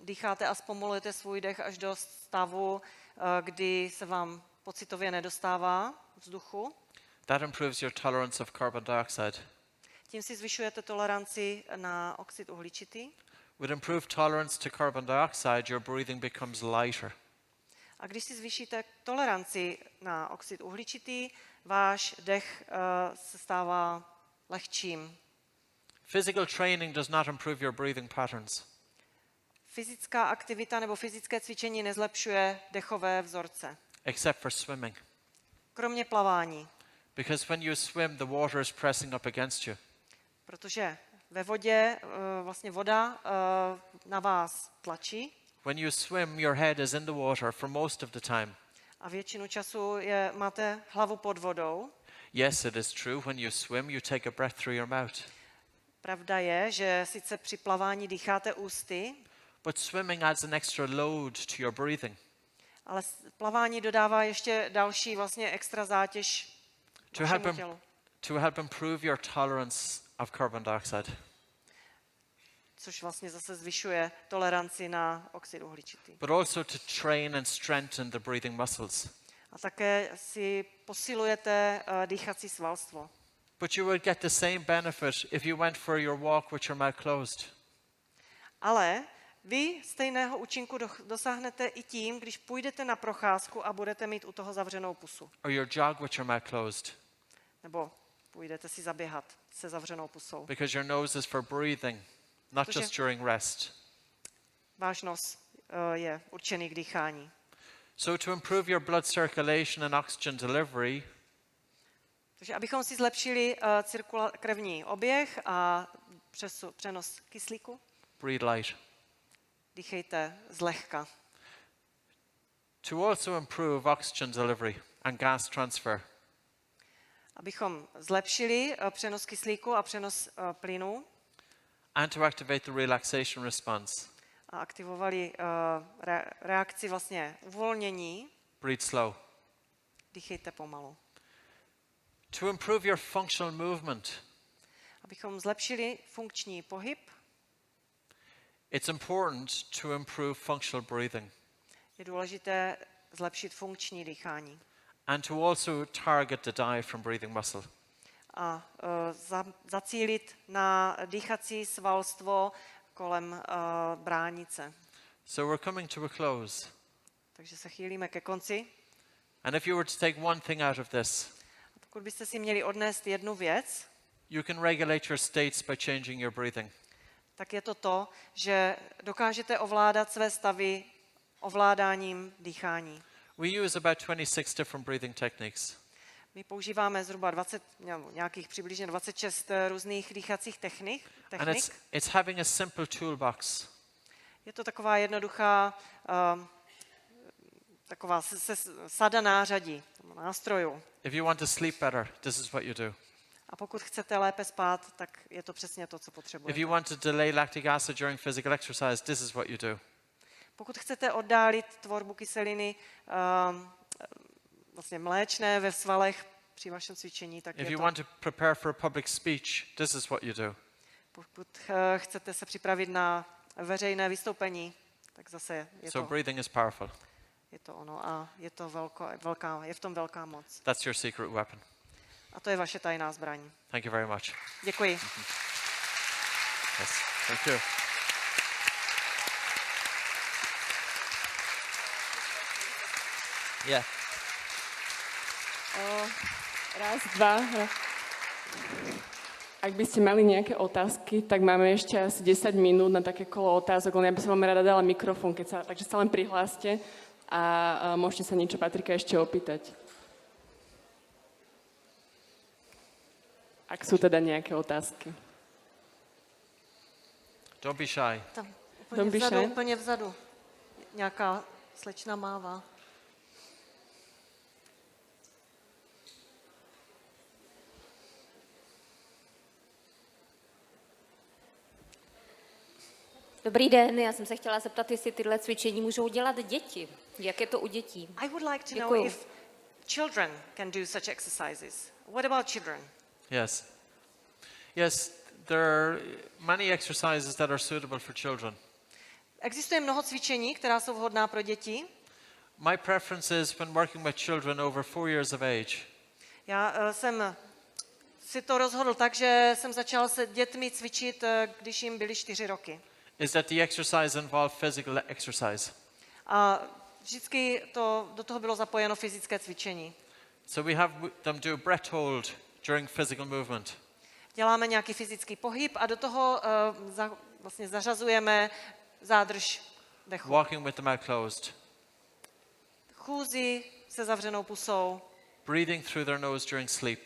dýcháte a zpomalujete svůj dech až do stavu, kdy se vám pocitově nedostává vzduchu. That improves your tolerance of carbon dioxide. Tím si zvyšujete toleranci na oxid uhličitý. With improved tolerance to carbon dioxide, your breathing becomes lighter. A když si zvýšíte toleranci na oxid uhličitý, váš dech se stává lehčím. Physical training does not improve your breathing patterns. Fyzická aktivita nebo fyzické cvičení nezlepšuje dechové vzorce, Except for swimming. kromě plavání, Because when you swim, the water is pressing up against you. protože ve vodě vlastně voda na vás tlačí When you swim, your head is in the water for most of the time. a většinu času máte hlavu pod vodou. Yes, it is true. When you swim, you take a breath through your mouth. Pravda je, že sice při plavání dýcháte ústy, But swimming adds an extra load to your breathing. ale plavání dodává ještě další vlastně extra zátěž To help, vašemu tělu, to help improve your tolerance of carbon dioxide. což vlastně zase zvyšuje toleranci na oxid uhličitý. But also to train and strengthen the breathing muscles. A také si posilujete dýchací svalstvo. But you will get the same benefit if you went for your walk with your mouth closed. Ale vy stejného účinku dosáhnete i tím, když půjdete na procházku a budete mít u toho zavřenou pusu. Or your jog with your mouth closed. Nebo půjdete si zaběhat se zavřenou pusou. Because your nose is for breathing, not Protože- just during rest. Váš nos je určený k dýchání. So to improve your blood circulation and oxygen delivery, Takže abychom si zlepšili krevní oběh a přenos kyslíku, breathe light. dýchejte zlehka. To also improve oxygen delivery and gas transfer, Abychom zlepšili přenos kyslíku a přenos plynu and to activate the relaxation response, a aktivovali reakci vlastně uvolnění, breathe slow. dýchejte pomalu. To improve your functional movement, Abychom zlepšili funkční pohyb, it's important to improve functional breathing je důležité zlepšit funkční dýchání and to also target the diaphragm breathing muscle. a zacílit na dýchací svalstvo kolem bránice. So we're coming to a close. Takže se chýlíme ke konci. And if you were to take one thing out of this, A pokud byste si měli odnést jednu věc, you can regulate your states by changing your breathing. tak je to, že dokážete ovládat své stavy ovládáním dýchání. We use about 26 different breathing techniques. My používáme zhruba nějakých přibližně 26 různých dýchacích technik. And it's having a simple toolbox. Je to taková jednoduchá taková sada nářadí, nástrojů. If you want to sleep better, this is what you do. A pokud chcete lépe spát, tak je to přesně to, co If potřebujete. you want to delay lactic acid during physical exercise, this is what you do. Pokud chcete oddálit tvorbu kyseliny vlastně mléčné ve svalech při vašem cvičení, tak If je you to. want to prepare for a public speech, this is what you do. Pokud chcete se připravit na veřejné vystoupení, tak zase So breathing is powerful. je to ono a je to je v tom velká moc. That's your secret weapon. A to je vaše tajná zbraň. Thank you very much. Děkuji. Yes. Thank you. Yeah. Raz, dva. Ak by ste mali nejaké otázky, tak máme ešte asi 10 minút na také kolo otázok, len ja by som vám rada dala mikrofón, takže sa len prihláste a môžete sa niečo Patrika ešte opýtať. Ak sú teda nejaké otázky. Don't be shy. Tam Don't be shy. úplně vzadu. Nějaká slečna mává. Dobrý den, já jsem se chtěla zeptat, jestli tyhle cvičení můžou dělat děti. Jak je to u dětí? I would like to know Děkuju. if children can do such exercises. What about children? Yes. Yes, there are many exercises that are suitable for children. Existuje mnoho cvičení, která jsou vhodná pro děti. My preference is when working with children over 4 years of age. Já jsem si to rozhodl tak, že jsem začal se dětmi cvičit, když jim byly 4 roky. Is that the exercise involved physical exercise? A vždycky do toho bylo zapojeno fyzické cvičení. So we have them do breath hold during physical movement. Děláme nějaký fyzický pohyb a do toho vlastně zařazujeme zádrž dechu. Walking with the mouth closed. Chůzi se zavřenou pusou, Breathing through their nose during sleep.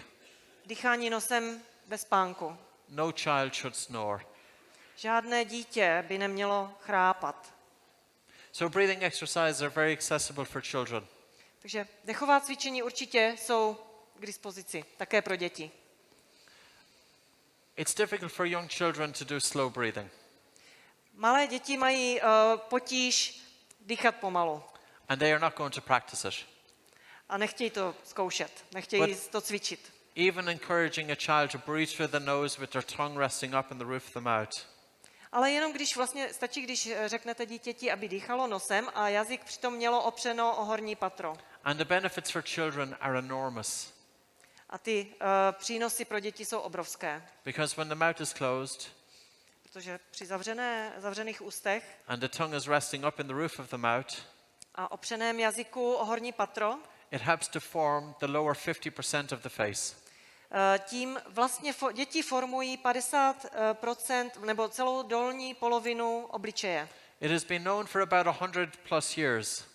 dýchání nosem bez spánku. No child should snore. Žádné dítě by nemělo chrápat. So breathing exercises are very accessible for children. Takže dechová cvičení určitě jsou k dispozici, také pro děti. It's difficult for young children to do slow breathing. Malé děti mají potíž dýchat pomalu And they are not going to practice it. a nechtějí to zkoušet, nechtějí to cvičit. Even encouraging a child to breathe through the nose with their tongue resting up in the roof of the mouth. Ale jenom když vlastně stačí, když řeknete dítěti, aby dýchalo nosem a jazyk přitom mělo opřeno o horní patro. And the benefits for children are enormous. A ty přínosy pro děti jsou obrovské, Because when the mouth is closed protože při zavřených ústech and the tongue is resting up in the roof of the mouth, a opřeném jazyku o horní patro, it helps to form the lower 50% of the face. tím vlastně děti formují 50% nebo celou dolní polovinu obličeje. It has been known for about 100+ years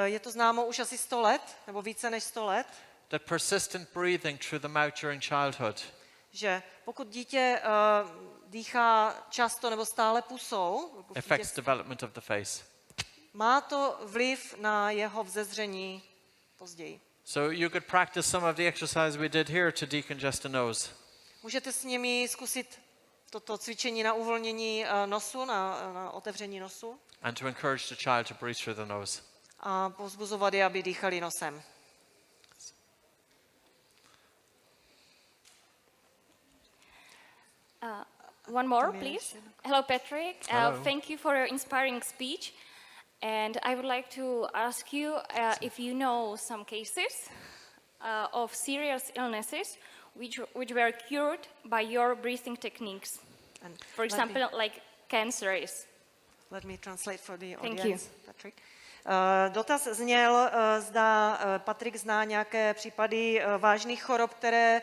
Je to známo už asi 100 let, nebo více než 100 let, that persistent breathing through the mouth during childhood že pokud dítě dýchá často nebo stále pusou, v affects dětství, development of the face. má to vliv na jeho vzezření později. So you could practice some of the exercise we did here to decongest the nose. Můžete s nimi zkusit toto cvičení na uvolnění nosu, na otevření nosu And to encourage the child to breathe through the nose. a povzbuzovat je, aby dýchali nosem. One more, please. Hello, Patrick. Hello. Thank you for your inspiring speech. And I would like to ask you if you know some cases of serious illnesses which were cured by your breathing techniques. And For example, like cancer. let me translate for the Thank audience, Patrick. Dotaz zněl, zda Patrik zná nějaké případy vážných chorob, které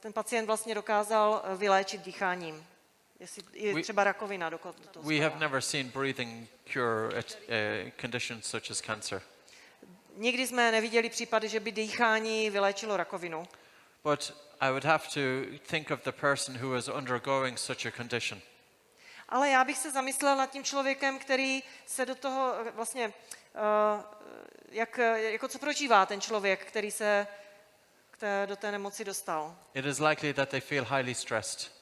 ten pacient vlastně dokázal vyléčit dýcháním. Jestli je třeba rakovina do toho We have spadá. never seen breathing cure conditions such as cancer. Nikdy jsme neviděli případy, že by dýchání vyléčilo rakovinu. But I would have to think of the person who is undergoing such a condition. Ale já bych se zamyslel nad tím člověkem, který se do toho vlastně, jako co prožívá ten člověk, který se do té nemoci dostal. It is likely that they feel highly stressed.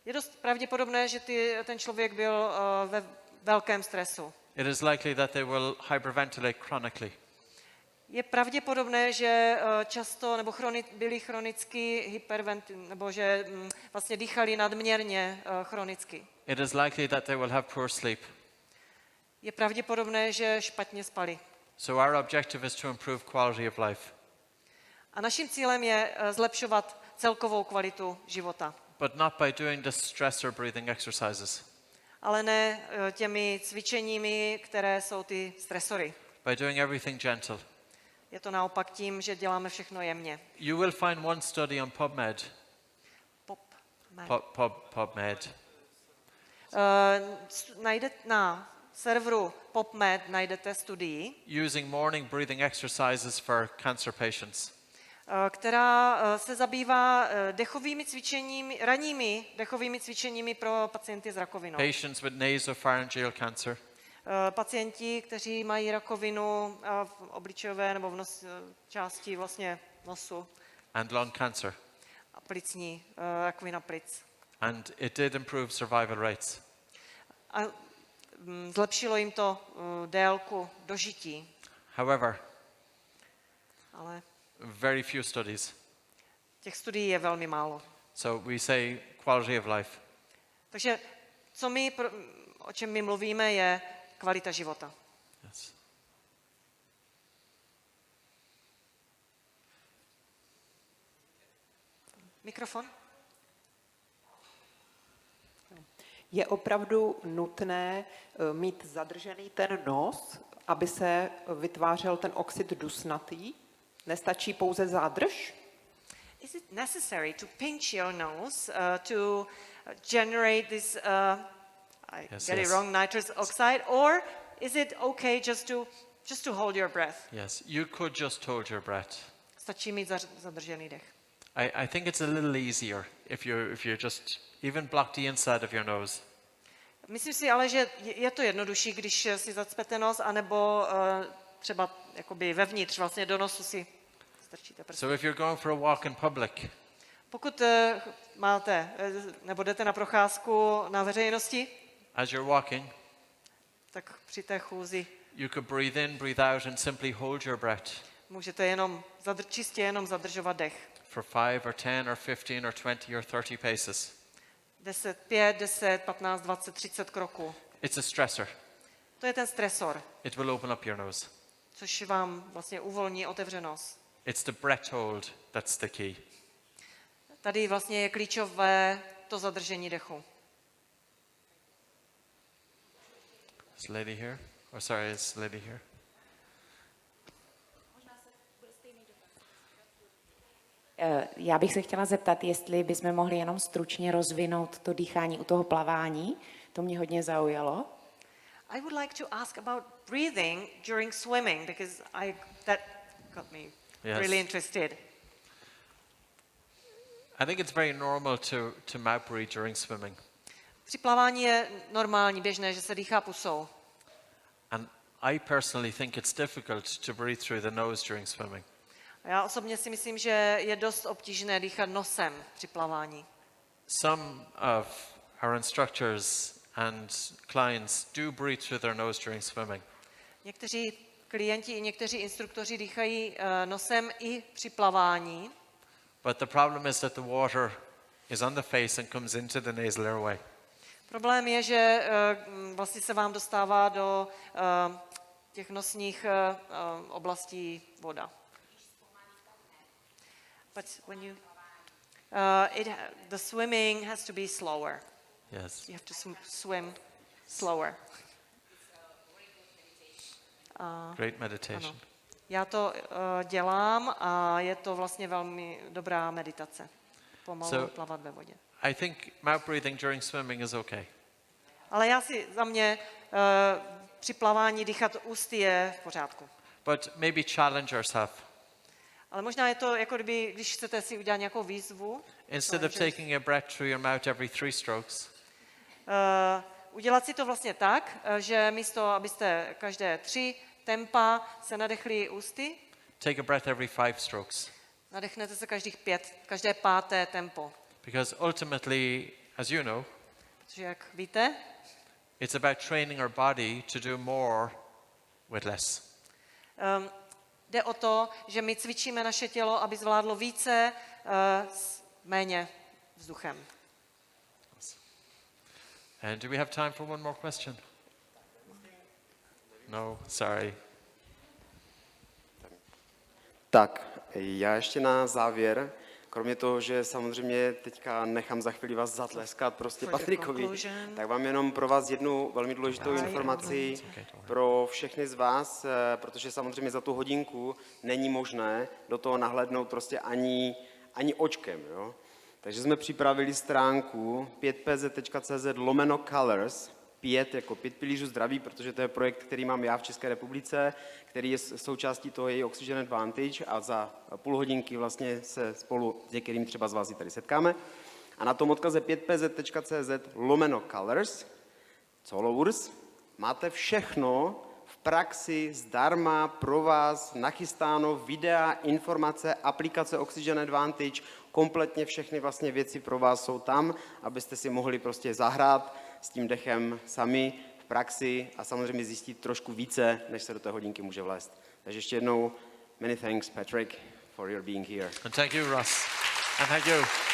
Je dost pravděpodobné, že ten člověk byl ve velkém stresu. It is likely that they will hyperventilate chronically. Je pravděpodobné, že často nebo byli chronicky nebo že vlastně dýchali nadměrně chronicky. It is likely that they will have poor sleep. Je pravděpodobné, že špatně spali. So our objective is to improve quality of life, A naším cílem je zlepšovat celkovou kvalitu života. but not by doing the stress or breathing exercises, Ale ne těmi cvičeními, které jsou ty stresory. by doing everything gentle. Je to naopak tím, že děláme všechno jemně. You will find one study on PubMed. PubMed. Na serveru PubMed najdete studii, Using morning breathing exercises for cancer patients. která se zabývá ranními dechovými cvičeními pro pacienty s rakovinou. Patients with nasopharyngeal cancer. Pacienti, kteří mají rakovinu v obličejové nebo v části vlastně nosu And lung cancer. a plicní, rakovina plic. And it did improve survival rates. A zlepšilo jim to délku dožití, However, ale very few studies. těch studií je velmi málo. So we say quality of life. Takže o čem my mluvíme, je kvalita života. Yes. Mikrofon? Je opravdu nutné mít zadržený ten nos, aby se vytvářel ten oxid dusnatý? Nestačí pouze zádrž? Is it necessary to pinch your nose to generate this, I Yes, get it yes. wrong, nitrous oxide, or is it okay just to hold your breath? Yes, you could just hold your breath. Stačí mít zadržený dech. I think it's a little easier if you just even block the inside of your nose. Myslím si ale, že je to jednodušší, když si zacpete nos, anebo třeba jakoby vevnitř, vlastně do nosu si strčíte prsty. So if you're going for a walk in public, Pokud máte, nebo jdete na procházku na veřejnosti, as you're walking, tak při té chůzi you could breathe in, breathe out, and simply hold your breath můžete čistě jenom zadržovat dech. for 5 or 10 or 15 or 20 or 30 paces. 5, 10, 15, 20, 30 kroků. It's a stressor. To je ten stresor, It will open up your nose. což vám vlastně uvolní otevřenost. It's the breath hold that's the key. Tady vlastně je klíčové to zadržení dechu. Is lady here? Or sorry, is lady here? Já bych se chtěla zeptat, jestli bychom mohli jenom stručně rozvinout to dýchání u toho plavání. To mě hodně zaujalo. I would like to ask about breathing during swimming because that got me really interested. I think it's very normal to mouth breathe during swimming. Při plavání je normální, běžné, že se dýchá pusou. And I personally think it's difficult to breathe through the nose during swimming. A já osobně si myslím, že je dost obtížné dýchat nosem při plavání. Some of our instructors and clients do breathe through their nose during swimming. Někteří klienti i někteří instruktoři dýchají nosem i při plavání, But the problem is that the water is on the face and comes into the nasal airway. Problém je, že vlastně se vám dostává do těch nosních oblastí voda. But when you, the swimming has to be slower. Yes. You have to swim slower. Great meditation. Ano. Já to dělám a je to vlastně velmi dobrá meditace. Pomalu plavat ve vodě. I think mouth breathing during swimming is okay. Ale za mě při plavání dýchat ústy je v pořádku. But maybe challenge yourself. Ale možná je to, jako když chcete si udělat nějakou výzvu, Instead of taking a breath through your mouth every 3 strokes, udělat si to vlastně tak, že místo, abyste každé 3 tempa se nadechli ústy, take a breath every 5 strokes. nadechnete se každé 5. tempo. Because ultimately, as you know, Protože jak víte, it's about training our body to do more with less. jde o to, že my cvičíme naše tělo, aby zvládlo více s méně vzduchem. And do we have time for one more question? No, sorry. Tak, já ještě na závěr, kromě toho, že samozřejmě teďka nechám za chvíli vás zatleskat prostě For the Patrikovi, conclusion. tak vám jenom pro vás jednu velmi důležitou informaci pro všechny z vás, protože samozřejmě za tu hodinku není možné do toho nahlédnout prostě ani očkem, jo? Takže jsme připravili stránku 5pz.cz/colors, 5 jako 5 pilířů zdraví, protože to je projekt, který mám já v České republice, který je součástí toho její Oxygen Advantage a za půl hodinky vlastně se spolu s některým třeba z vás i tady setkáme. A na tom odkaze 5pz.cz/colors, colors, máte všechno v praxi zdarma pro vás nachystáno, videa, informace, aplikace Oxygen Advantage, kompletně všechny vlastně věci pro vás jsou tam, abyste si mohli prostě zahrát s tím dechem sami v praxi a samozřejmě zjistit trošku více, než se do té hodinky může vlézt. Takže ještě jednou, many thanks Patrick for your being here. And thank you, Russ. And thank you.